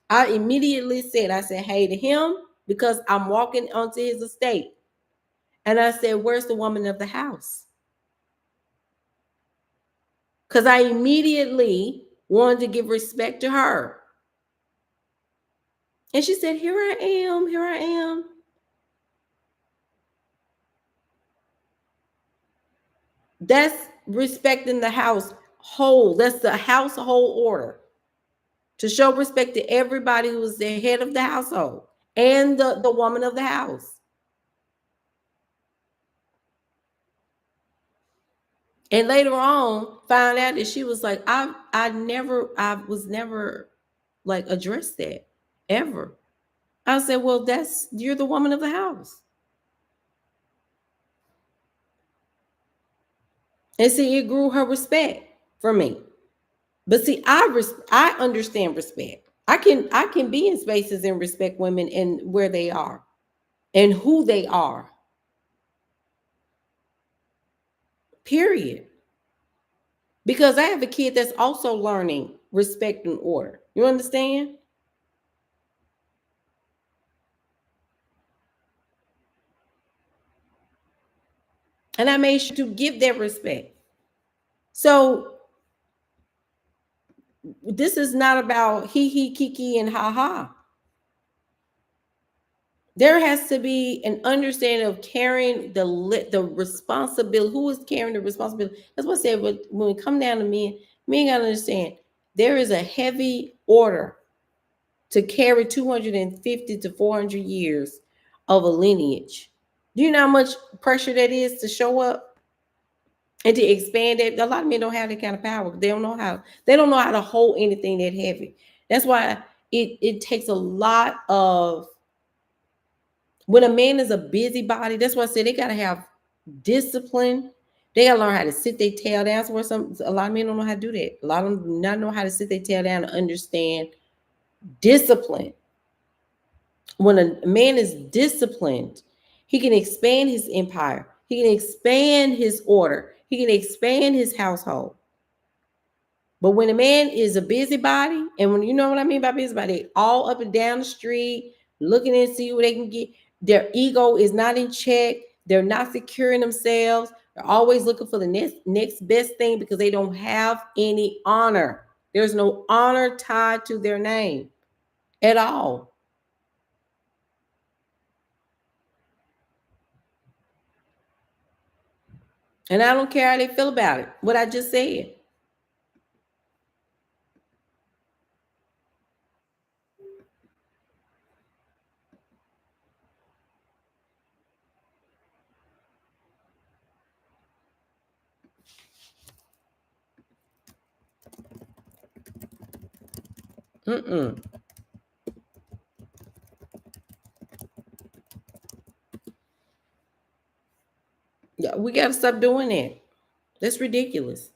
I immediately I said, hey to him, because I'm walking onto his estate. And I said, where's the woman of the house? Because I immediately wanted to give respect to her. And she said, here I am, here I am. That's respecting the household. That's the household order. To show respect to everybody who's the head of the household and the woman of the house. And later on, found out that she was like, I was never like addressed that ever. I said, well, you're the woman of the house. And see, it grew her respect for me. But see, I understand respect. I can be in spaces and respect women and where they are and who they are. Period. Because I have a kid that's also learning respect and order. You understand? And I made sure to give that respect. So this is not about he, kiki, and ha ha. There has to be an understanding of carrying the responsibility. Who is carrying the responsibility? That's what I said. When we come down to men gotta understand there is a heavy order to carry 250 to 400 years of a lineage. Do you know how much pressure that is to show up? And to expand it, a lot of men don't have that kind of power. They don't know how. They don't know how to hold anything that heavy. That's why it takes a lot of, when a man is a busybody. That's why I said they gotta have discipline. They gotta learn how to sit their tail down. So where a lot of men don't know how to do that. A lot of them do not know how to sit their tail down and understand discipline. When a man is disciplined, he can expand his empire. He can expand his order. He can expand his household. But when a man is a busybody, and when you know what I mean by busybody, all up and down the street, looking and see what they can get, their ego is not in check. They're not securing themselves. They're always looking for the next best thing because they don't have any honor. There's no honor tied to their name at all. And I don't care how they feel about it, what I just said. Mm-mm. Yeah, we got to stop doing that. That's ridiculous.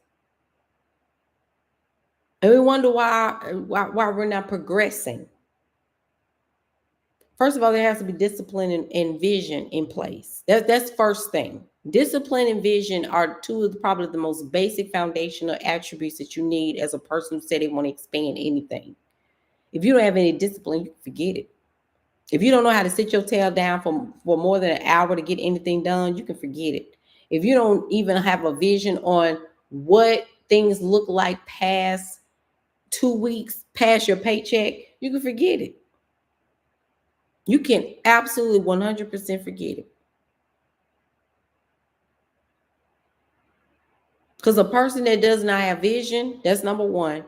And we wonder why we're not progressing. First of all, there has to be discipline and vision in place. That's first thing. Discipline and vision are two of probably the most basic foundational attributes that you need as a person who said they want to expand anything. If you don't have any discipline, you can forget it. If you don't know how to sit your tail down for more than an hour to get anything done, you can forget it. If you don't even have a vision on what things look like past 2 weeks, past your paycheck, you can forget it. You can absolutely 100% forget it. Because a person that does not have vision, that's number one.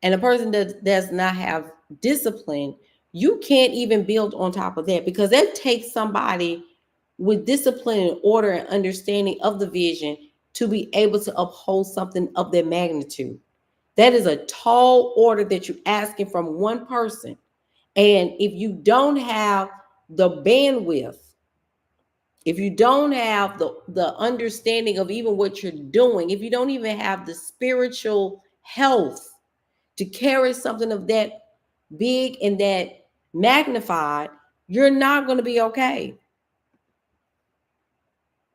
And a person that does not have discipline, you can't even build on top of that, because that takes somebody with discipline and order and understanding of the vision to be able to uphold something of that magnitude. That is a tall order that you're asking from one person. And if you don't have the bandwidth, if you don't have the understanding of even what you're doing, if you don't even have the spiritual health to carry something of that big and that magnified, you're not going to be okay.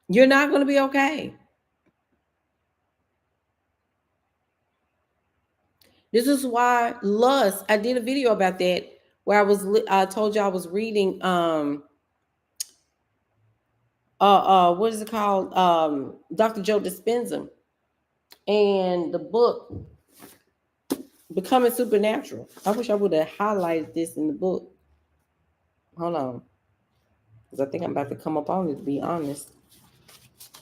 You're not going to be okay. This is why lust, I did a video about that where I told you I was reading what is it called, Dr. Joe Dispenza, and the book Becoming Supernatural. I wish I would have highlighted this in the book. Hold on, because I think I'm about to come up on it, to be honest.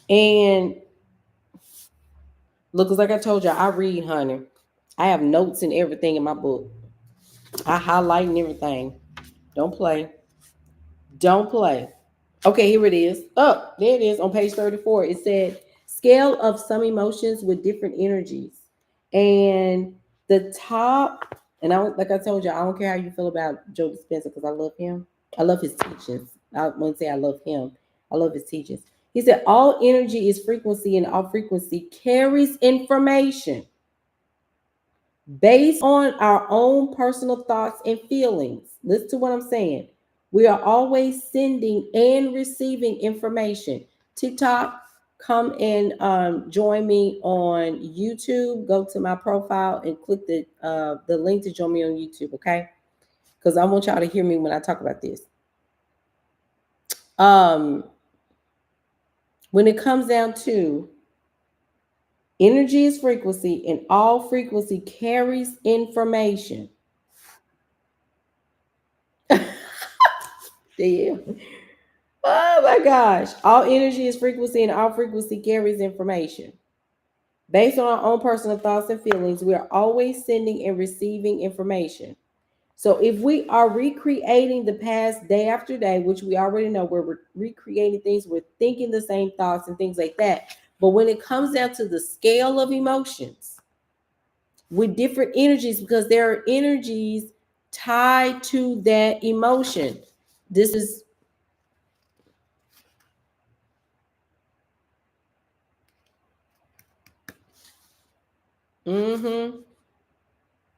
And look, like I told you, I read, honey. I have notes and everything in my book. I highlight and everything. Don't play. Don't play. Okay, here it is. Oh, there it is on page 34. It said scale of some emotions with different energies. And the top, and like I told you, I don't care how you feel about Joe Dispenza, because I love him. I love his teachings. I wouldn't say I love him. I love his teachings. He said all energy is frequency, and all frequency carries information based on our own personal thoughts and feelings. Listen to what I'm saying. We are always sending and receiving information. TikTok, come and join me on YouTube. Go to my profile and click the link to join me on YouTube, okay? Because I want y'all to hear me when I talk about this. When it comes down to energy is frequency, and all frequency carries information. Yeah. Oh my gosh. All energy is frequency, and all frequency carries information. Based on our own personal thoughts and feelings, we are always sending and receiving information. So if we are recreating the past day after day, which we already know, we're recreating things, we're thinking the same thoughts and things like that. But when it comes down to the scale of emotions with different energies, because there are energies tied to that emotion. This is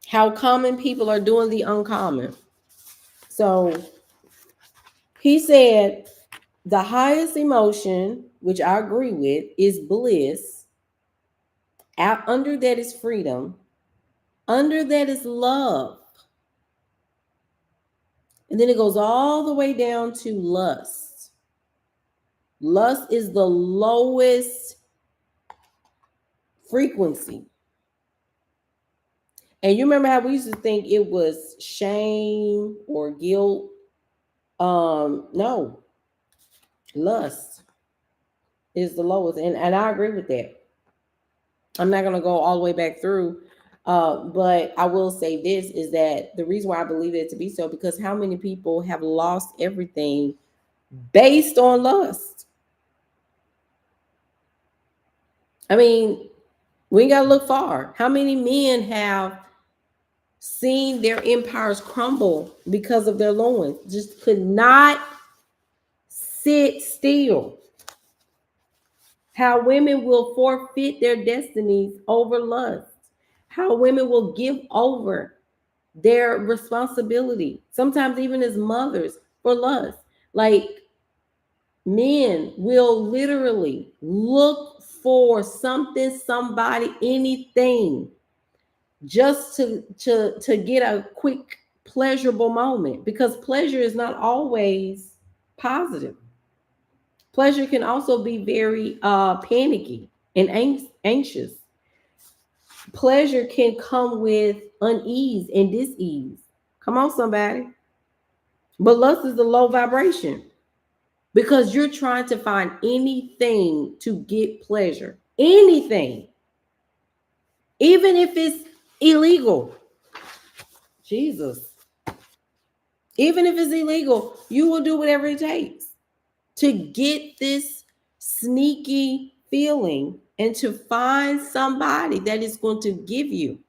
how common people are doing the uncommon. So he said the highest emotion, which I agree with, is bliss. Out under that is freedom. Under that is love. And then it goes all the way down to lust. Lust is the lowest frequency. And you remember how we used to think it was shame or guilt? No. Lust is the lowest. And I agree with that. I'm not going to go all the way back through. But I will say this is that the reason why I believe it to be so, because how many people have lost everything based on lust? I mean, we ain't got to look far. How many men have seen their empires crumble because of their loins? Just could not sit still. How women will forfeit their destinies over lust. How women will give over their responsibility, sometimes even as mothers, for lust. Like, men will literally look for something, somebody, anything, just to get a quick pleasurable moment, because pleasure is not always positive. Pleasure can also be very panicky and anxious. Pleasure can come with unease and dis-ease. Come on, somebody. But lust is a low vibration, because you're trying to find anything to get pleasure. Anything. Even if it's illegal. Jesus. Even if it's illegal, you will do whatever it takes to get this sneaky feeling and to find somebody that is going to give you.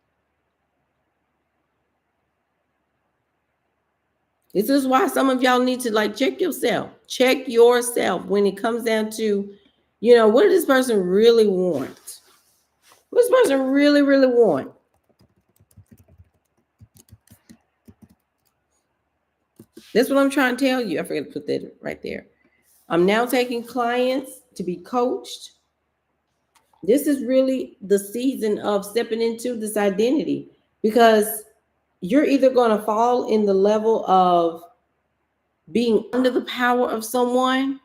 This is why some of y'all need to like check yourself. Check yourself when it comes down to, what does this person really want? What does this person really, really want? That's what I'm trying to tell you. I forgot to put that right there. I'm now taking clients to be coached. This is really the season of stepping into this identity, because you're either going to fall in the level of being under the power of someone,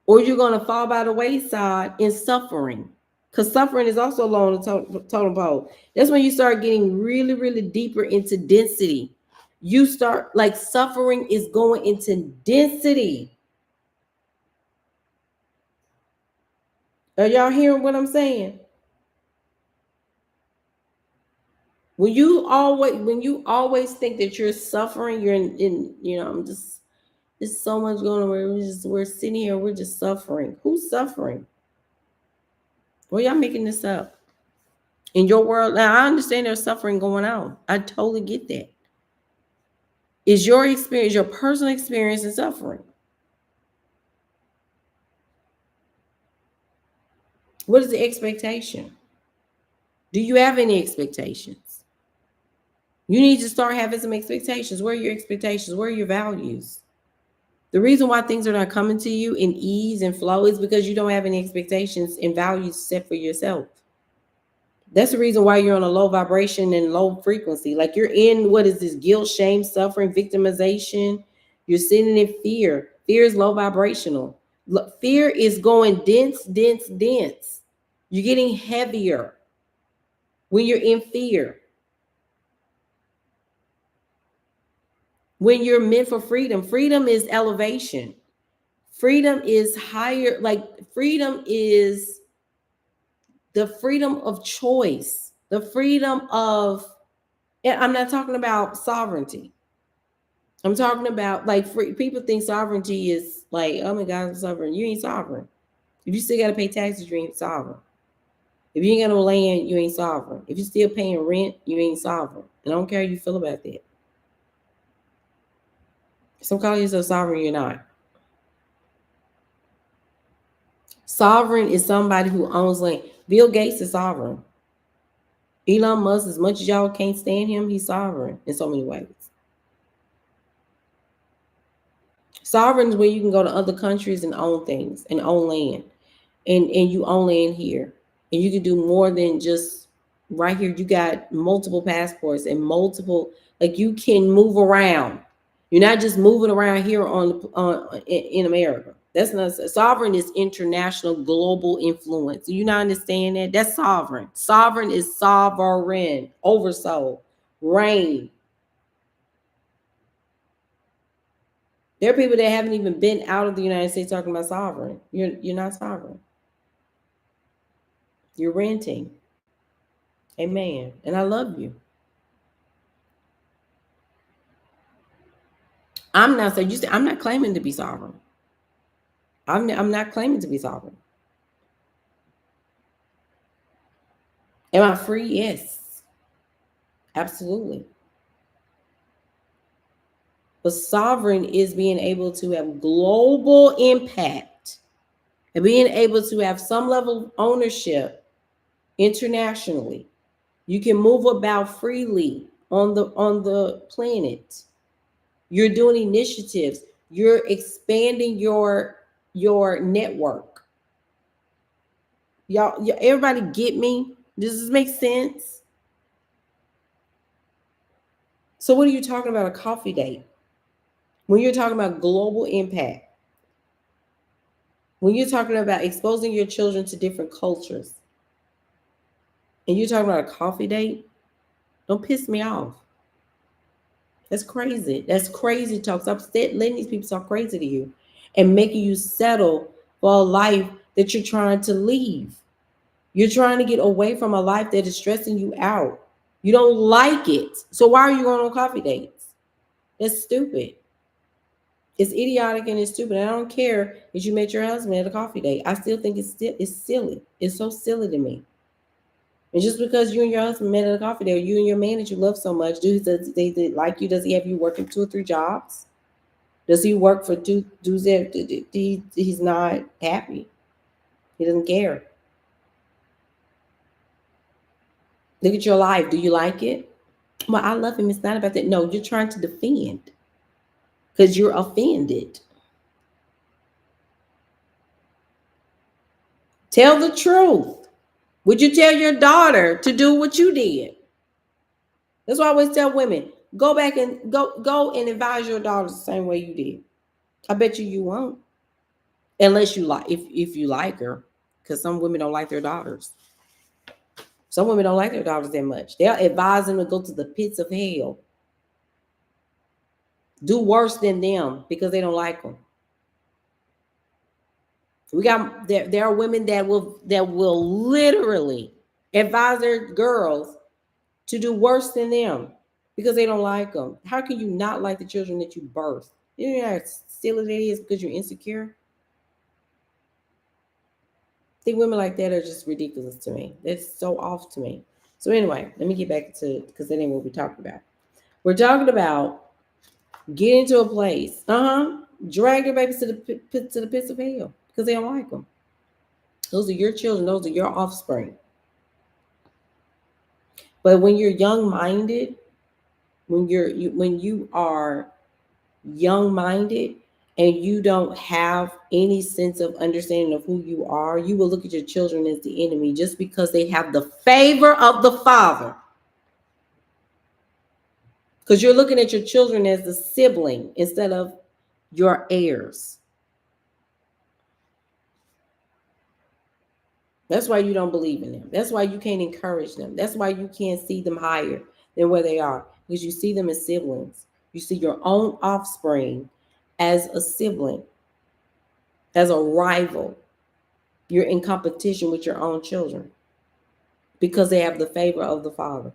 or you're going to fall by the wayside in suffering, because suffering is also low on the totem pole. That's when you start getting really, really deeper into density. You start, like, suffering is going into density. Are y'all hearing what I'm saying? When you always think that you're suffering, you're in I'm just, there's so much going on. We're sitting here, we're just suffering. Who's suffering? Well, y'all making this up. In your world, now I understand there's suffering going on. I totally get that. Is your experience, your personal experience in suffering? What is the expectation? Do you have any expectations? You need to start having some expectations. Where are your expectations? Where are your values? The reason why things are not coming to you in ease and flow is because you don't have any expectations and values set for yourself. That's the reason why you're on a low vibration and low frequency. Like, you're in, what is this, guilt, shame, suffering, victimization. You're sitting in fear. Fear is low vibrational. Fear is going dense, dense, dense. You're getting heavier when you're in fear. When you're meant for freedom, freedom is elevation. Freedom is higher, like, freedom is the freedom of choice, the freedom of, and I'm not talking about sovereignty. I'm talking about, like, free people think sovereignty is like, oh my God, I'm sovereign. You ain't sovereign. If you still got to pay taxes, you ain't sovereign. If you ain't got no land, you ain't sovereign. If you're still paying rent, you ain't sovereign. And I don't care how you feel about that. Some call yourself sovereign, you're not. Sovereign is somebody who owns land. Bill Gates is sovereign. Elon Musk, as much as y'all can't stand him, he's sovereign in so many ways. Sovereign is where you can go to other countries and own things and own land. And you own land here. And you can do more than just right here. You got multiple passports and multiple, like you can move around. You're not just moving around here in America. That's not sovereign. Is international, global influence. Do you not understand that? That's sovereign. Sovereign is sovereign, oversoul, reign. There are people that haven't even been out of the United States talking about sovereign. You're not sovereign. You're renting. Amen. And I love you. I'm not, so you say I'm not claiming to be sovereign. I'm not claiming to be sovereign. Am I free? Yes. Absolutely. But sovereign is being able to have global impact and being able to have some level of ownership internationally. You can move about freely on the planet. You're doing initiatives. You're expanding your network. Y'all, everybody get me? Does this make sense? So what are you talking about a coffee date? When you're talking about global impact, when you're talking about exposing your children to different cultures, and you're talking about a coffee date, don't piss me off. That's crazy. That's crazy talk. Stop letting these people talk crazy to you and making you settle for a life that you're trying to leave. You're trying to get away from a life that is stressing you out. You don't like it. So why are you going on coffee dates? That's stupid. It's idiotic and it's stupid. I don't care if you met your husband at a coffee date. I still think it's silly. It's so silly to me. And just because you and your husband met at a coffee date, or you and your man that you love so much, does they like you? Does he have you working 2 or 3 jobs? Does he work for two? He's not happy. He doesn't care. Look at your life. Do you like it? Well, I love him. It's not about that. No, you're trying to defend because you're offended. Tell the truth. Would you tell your daughter to do what you did? That's why I always tell women, go back and go and advise your daughters the same way you did. I bet you won't. Unless you like, if you like her, because some women don't like their daughters. Some women don't like their daughters that much. They'll advise them to go to the pits of hell. Do worse than them because they don't like them. We got there are women that will literally advise their girls to do worse than them because they don't like them. How can you not like the children that you birthed? You know how silly that is because you're insecure? I think women like that are just ridiculous to me. That's so off to me. So anyway, let me get back to, because that ain't what we're talking about. We're talking about getting to a place, drag your babies to the pits of hell because they don't like them. Those are your children. Those are your offspring. But when you're young-minded, when you are young-minded and you don't have any sense of understanding of who you are, you will look at your children as the enemy just because they have the favor of the father. Because you're looking at your children as the sibling instead of your heirs. That's why you don't believe in them. That's why you can't encourage them. That's why you can't see them higher than where they are, because you see them as siblings. You see your own offspring as a sibling, as a rival. You're in competition with your own children because they have the favor of the father.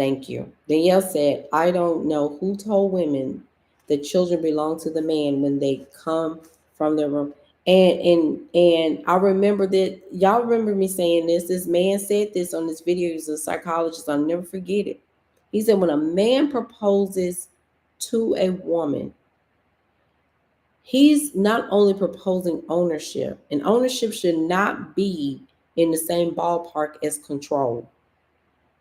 Thank you. Danielle said, I don't know who told women that children belong to the man when they come from their room. And I remember that y'all remember me saying this. This man said this on this video. He's a psychologist. I'll never forget it. He said, when a man proposes to a woman, he's not only proposing ownership, and ownership should not be in the same ballpark as control.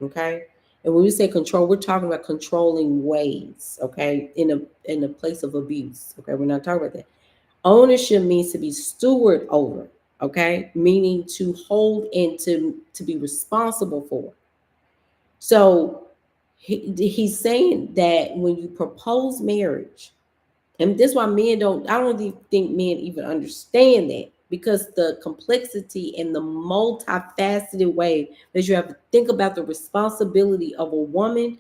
Okay. And when we say control, we're talking about controlling ways, okay, in a place of abuse. Okay, we're not talking about that. Ownership means to be steward over, okay, meaning to hold and to be responsible for. So he's saying that when you propose marriage, and that's why I don't even think men even understand that, because the complexity and the multifaceted way that you have to think about the responsibility of a woman.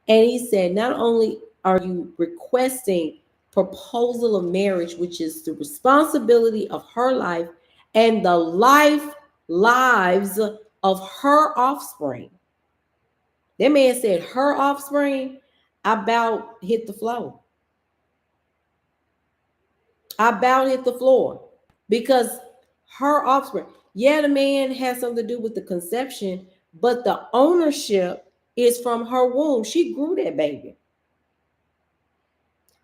And he said, not only are you requesting proposal of marriage, which is the responsibility of her life and the lives of her offspring. That man said her offspring about hit the floor. I about hit the floor because her offspring. Yeah, the man has something to do with the conception, but the ownership is from her womb. She grew that baby.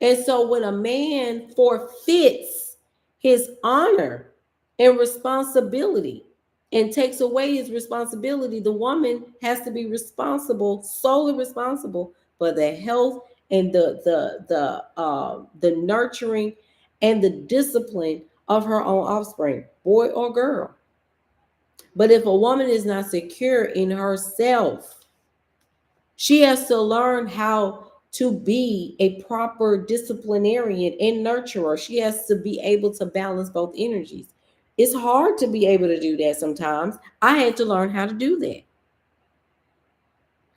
And so when a man forfeits his honor and responsibility and takes away his responsibility, the woman has to be responsible, solely responsible for the health and the nurturing and the discipline of her own offspring, boy or girl. But if a woman is not secure in herself, she has to learn how to be a proper disciplinarian and nurturer. She has to be able to balance both energies. It's hard to be able to do that sometimes. I had to learn how to do that.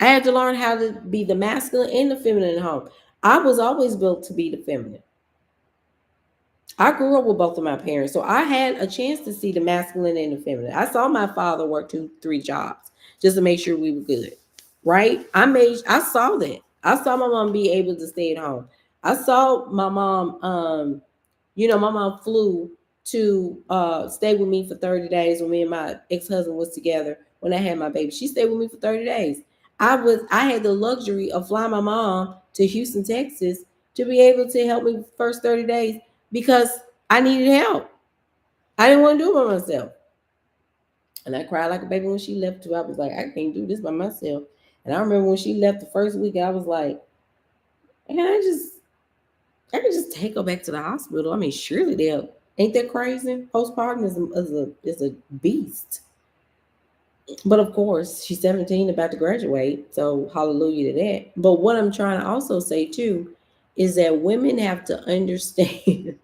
I had to learn how to be the masculine and the feminine in the home. I was always built to be the feminine. I grew up with both of my parents, so I had a chance to see the masculine and the feminine. I saw my father work 2, 3 jobs just to make sure we were good, right? I saw that. I saw my mom be able to stay at home. I saw my mom, my mom flew to stay with me for 30 days when me and my ex-husband was together when I had my baby. She stayed with me for 30 days. I had the luxury of flying my mom to Houston, Texas to be able to help me first 30 days because I needed help. I didn't want to do it by myself. And I cried like a baby when she left too. I was like, I can't do this by myself. And I remember when she left the first week, I was like, man, I can just take her back to the hospital. I mean, surely they'll. Ain't that crazy? Postpartum is a beast. But of course, she's 17, about to graduate. So hallelujah to that. But what I'm trying to also say too is that women have to understand.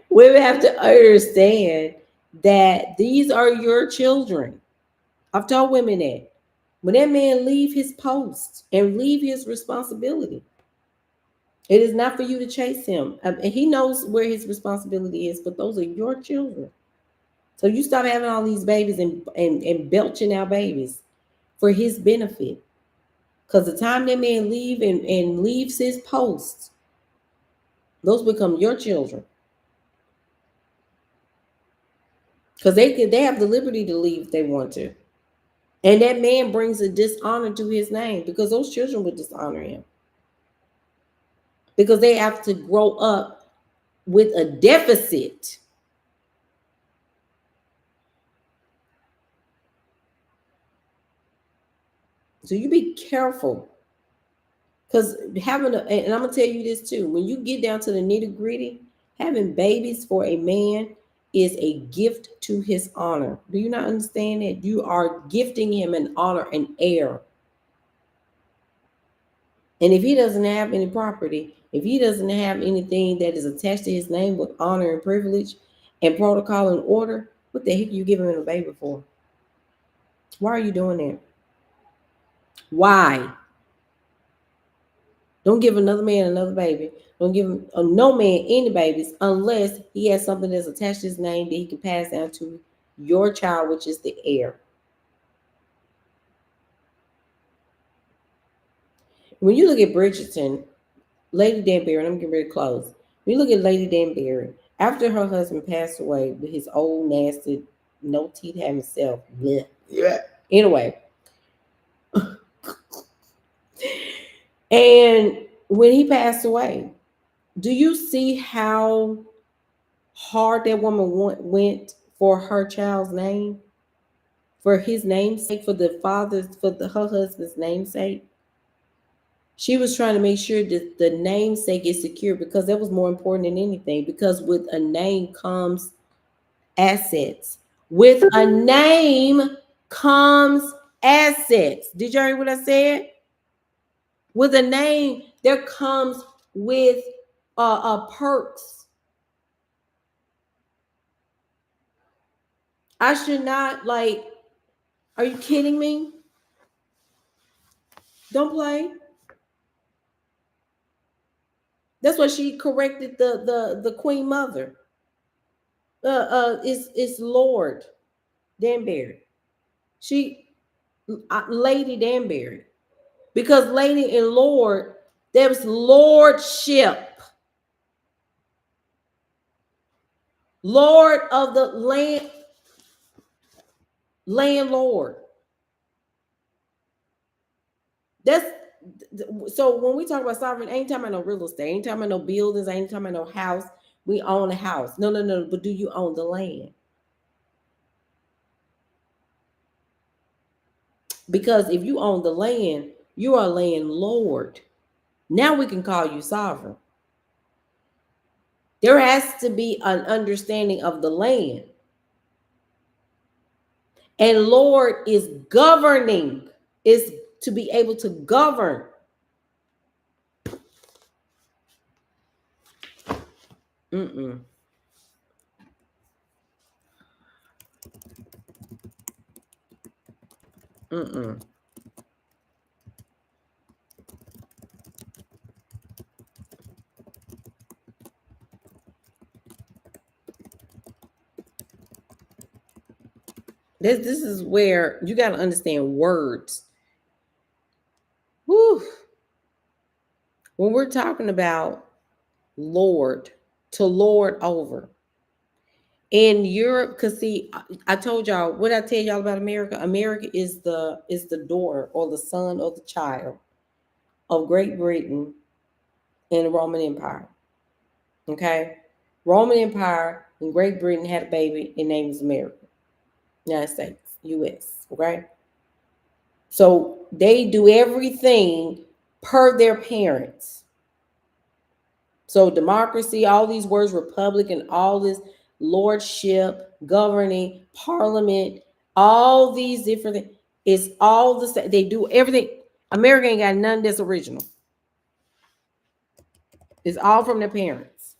Women have to understand that these are your children. I've told women that. When that man leave his post and leave his responsibility, it is not for you to chase him. And he knows where his responsibility is, but those are your children. So you stop having all these babies and belching out babies for his benefit. Because the time that man and leaves his post, those become your children. Because they have the liberty to leave if they want to. And that man brings a dishonor to his name because those children would dishonor him. Because they have to grow up with a deficit. So you be careful. Because and I'm going to tell you this too, when you get down to the nitty gritty, having babies for a man is a gift to his honor. Do you not understand that? You are gifting him an honor, an heir. And if he doesn't have any property, if he doesn't have anything that is attached to his name with honor and privilege and protocol and order, what the heck are you giving him a baby for? Why are you doing that? Why? Don't give another man another baby. Don't give him, no man any babies unless he has something that's attached to his name that he can pass down to your child, which is the heir. When you look at Bridgerton, Lady Danbury, and I'm getting ready to close. When you look at Lady Danbury, after her husband passed away with his old nasty, no teeth having self, bleh. Yeah. Anyway, and when he passed away, do you see how hard that woman went for her child's name, for his namesake, for the father's, for her husband's namesake? She was trying to make sure that the namesake is secure because that was more important than anything. Because with a name comes assets. With a name comes assets. Did you hear what I said? With a name, there comes with perks. I should not, like, are you kidding me? Don't play. That's why she corrected the queen mother. It's Lord Danbury. She Lady Danbury. Because Lady and Lord, there was lordship. Lord of the land, landlord. That's so when we talk about sovereign, ain't talking about no real estate, ain't talking about no buildings, ain't talking about no house. We own a house. No. But do you own the land? Because if you own the land, you are a landlord. Now we can call you sovereign. There has to be an understanding of the land. And Lord is governing, is to be able to govern. Mm-mm. Mm-mm. This is where you got to understand words. Whew. When we're talking about Lord, to lord over. In Europe, because see, I told y'all, what I tell y'all about America? America is the daughter or the son or the child of Great Britain and the Roman Empire. Okay? Roman Empire and Great Britain had a baby, and name is America. United States, US. Okay? So they do everything per their parents. So democracy, all these words, republic, and all this lordship, governing, parliament, all these different things, it's all the same. They do everything. America ain't got none that's original. It's all from their parents.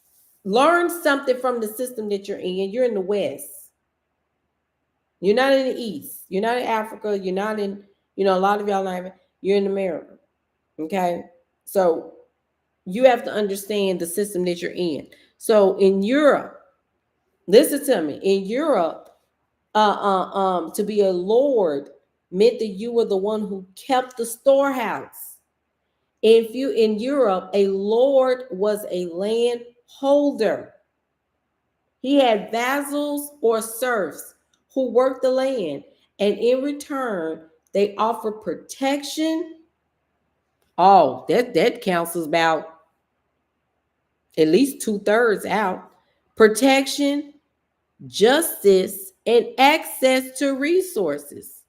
Learn something from the system that you're in. You're in the West. You're not in the East. You're not in Africa. You're not in, a lot of y'all not even, you're in America. Okay? So you have to understand the system that you're in. So in Europe, listen to me, in Europe, to be a lord meant that you were the one who kept the storehouse. If you in Europe, a lord was a landholder. He had vassals or serfs who worked the land, and in return, they offered protection. Oh, that counts as about at least 2/3 out. Protection, justice, and access to resources.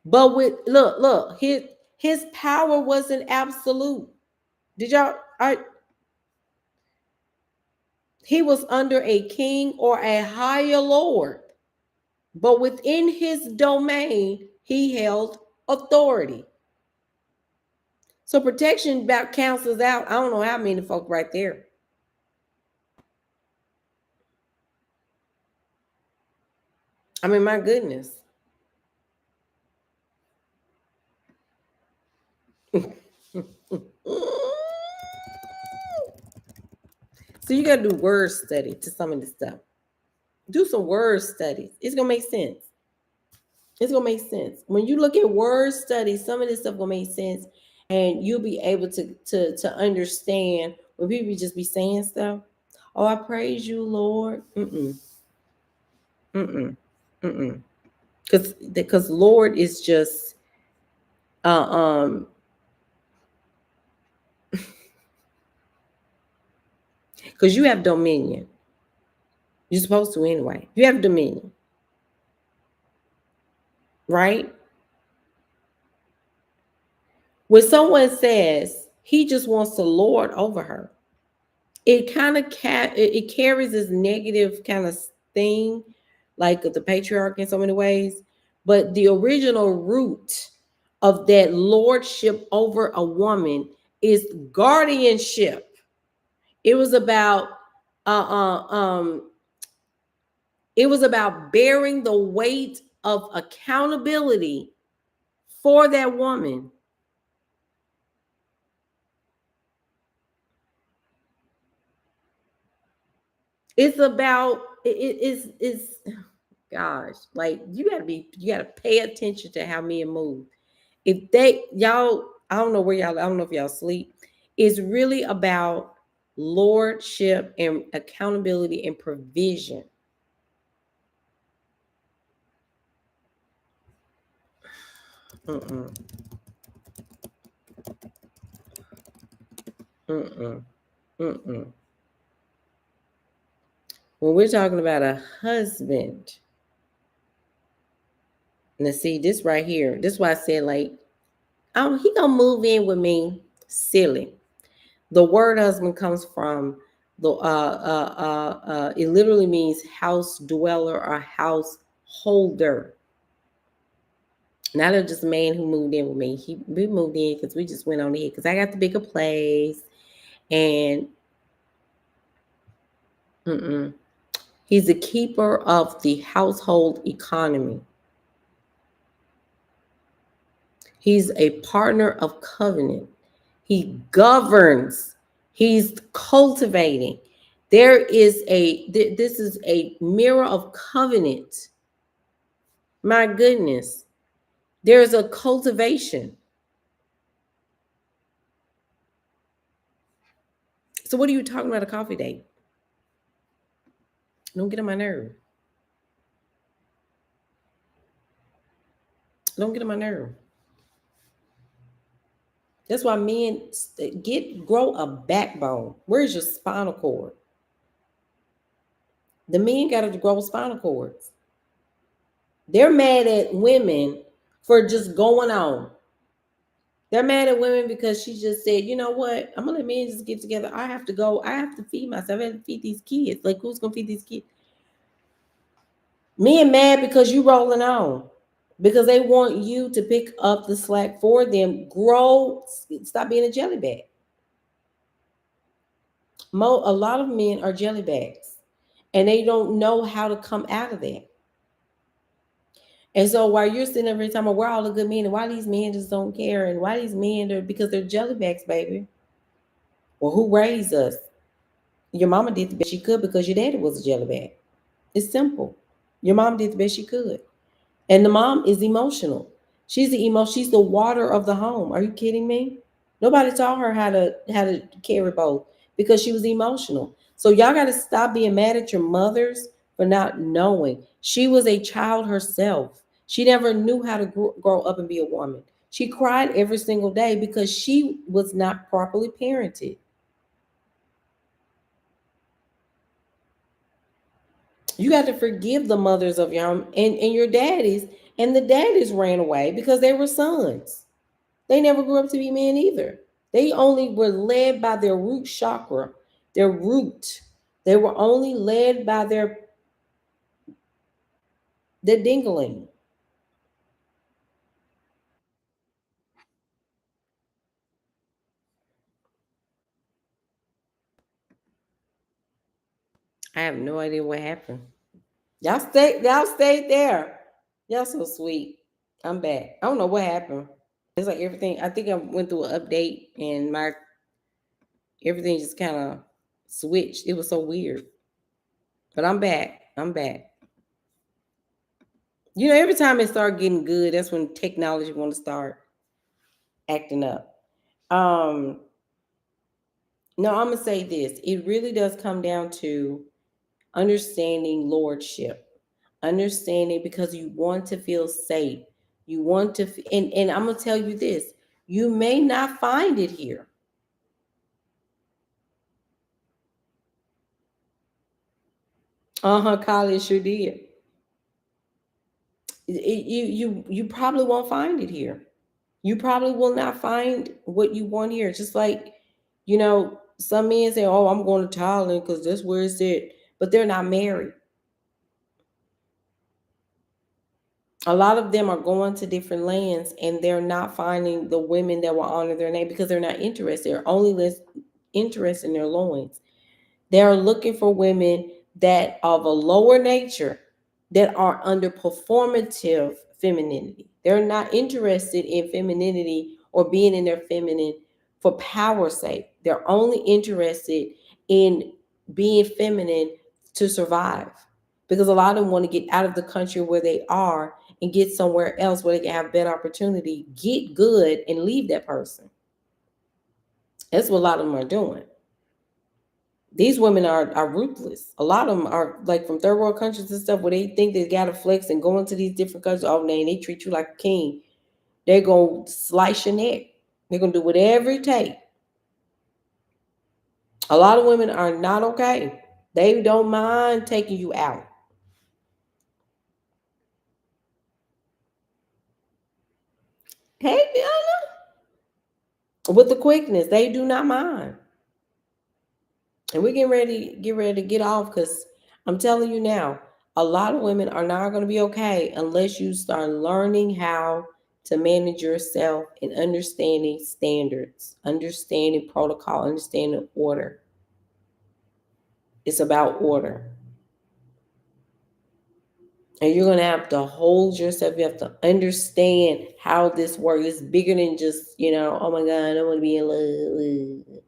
But with look, his power wasn't absolute. Did y'all? He was under a king or a higher lord, but within his domain, he held authority. So protection about cancels out. I don't know how many folk right there. I mean, my goodness. So you got to do word study to some of this stuff. Do some word studies. It's gonna make sense. It's gonna make sense. When you look at word studies, some of this stuff gonna make sense, and you'll be able to understand when people just be saying stuff. Oh, I praise you, Lord. Mm-mm. Mm-mm. Because Lord is just because you have dominion. You're supposed to anyway. You have dominion, right? When someone says he just wants to lord over her, it kind of it carries this negative kind of thing, like the patriarch in so many ways. But the original root of that lordship over a woman is guardianship. It was about uh, uh, um, it was about bearing the weight of accountability for that woman. It's about it's gosh, like you gotta pay attention to how men move. If they y'all, I don't know where y'all, I don't know if y'all sleep. It's really about lordship and accountability and provision. Mm-mm, mm-mm, mm-mm. When we're talking about a husband, now see this right here. This is why I said like, oh, he gonna move in with me. Silly. The word husband comes from the it literally means house dweller or householder. Not just a man who moved in with me. We moved in because we just went on ahead because I got the bigger place, and mm-mm. He's a keeper of the household economy. He's a partner of covenant. He governs. He's cultivating. This is a mirror of covenant. My goodness. There's a cultivation. So what are you talking about a coffee date? Don't get on my nerve. Don't get on my nerve. That's why men grow a backbone. Where's your spinal cord? The men got to grow spinal cords. They're mad at women for just going on. They're mad at women because she just said, you know what? I'm gonna let men just get together. I have to go. I have to feed myself. I have to feed these kids. Like, who's gonna feed these kids? Men mad because you rolling on. Because they want you to pick up the slack for them. Grow, stop being a jelly bag. A lot of men are jelly bags and they don't know how to come out of that. And so while you're sitting every time, where all the good men and why these men just don't care and why these men are because they're jelly bags, baby. Well, who raised us? Your mama did the best she could because your daddy was a jelly bag. It's simple. Your mom did the best she could. And the mom is emotional. She's the water of the home. Are you kidding me? Nobody taught her how to carry both because she was emotional. So y'all got to stop being mad at your mothers for not knowing. She was a child herself. She never knew how to grow up and be a woman. She cried every single day because she was not properly parented. You got to forgive the mothers of your and your daddies. And the daddies ran away because they were sons. They never grew up to be men either. They only were led by their root chakra, their root. They were only led by their dingling. I have no idea what happened. Y'all stayed there. Y'all so sweet. I'm back. I don't know what happened. It's like everything. I think I went through an update and my everything just kind of switched. It was so weird. But I'm back. I'm back. You know, every time it start getting good, that's when technology want to start acting up. Um, no, I'm gonna say this. It really does come down to understanding lordship, understanding because you want to feel safe. You want to, and I'm gonna tell you this: you may not find it here. College sure did. You probably won't find it here. You probably will not find what you want here. Just like, some men say, "Oh, I'm going to Thailand because that's where it's at," but they're not married. A lot of them are going to different lands and they're not finding the women that will honor their name because they're not interested. They're only interested in their loins. They're looking for women that of a lower nature that are under performative femininity. They're not interested in femininity or being in their feminine for power's sake. They're only interested in being feminine to survive. Because a lot of them want to get out of the country where they are and get somewhere else where they can have better opportunity, get good, and leave that person. That's what a lot of them are doing. These women are ruthless. A lot of them are like from third world countries and stuff where they think they got to flex and go into these different countries. Oh, man, they treat you like a king. They're going to slice your neck. They're going to do whatever it takes. A lot of women are not okay. They don't mind taking you out. Hey, with the quickness, they do not mind. And we're getting ready to get off because I'm telling you now, a lot of women are not going to be okay unless you start learning how to manage yourself and understanding standards, understanding protocol, understanding order. It's about order. And you're going to have to hold yourself. You have to understand how this works. It's bigger than just, oh my God, I want to be in love.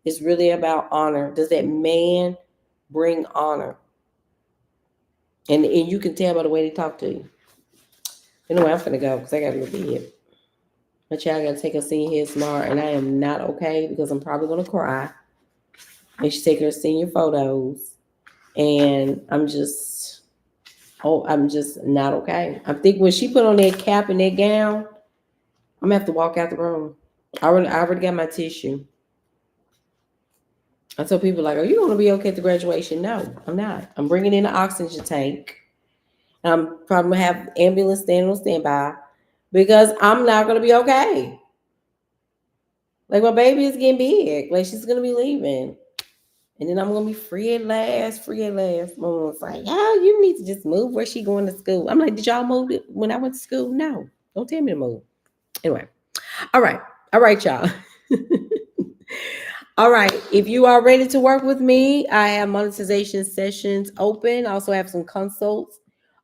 It's really about honor. Does that man bring honor? And you can tell by the way they talk to you. Anyway, I'm finna go because I gotta go to bed. My child gotta take her senior head tomorrow, and I am not okay because I'm probably gonna cry. And she's taking her senior photos, and I'm just not okay. I think when she put on that cap and that gown, I'm gonna have to walk out the room. I already got my tissue. I told people like, "Are you gonna be okay at the graduation?" No, I'm not. I'm bringing in an oxygen tank. I'm probably gonna have ambulance standing on standby because I'm not gonna be okay. Like my baby is getting big. Like she's gonna be leaving. And then I'm gonna be free at last, free at last. Mom was like, "Oh, you need to just move where she going to school." I'm like, "Did y'all move it when I went to school?" No. Don't tell me to move. Anyway. All right. All right, y'all. All right. If you are ready to work with me, I have monetization sessions open. I also have some consults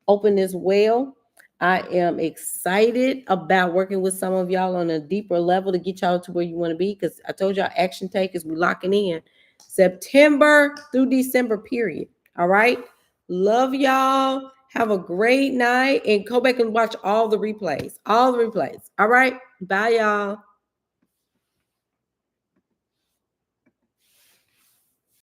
open as well. I am excited about working with some of y'all on a deeper level to get y'all to where you want to be. Because I told y'all action takers, we locking in September through December, period. All right. Love y'all. Have a great night and go back and watch all the replays. All the replays. All right. Bye, y'all.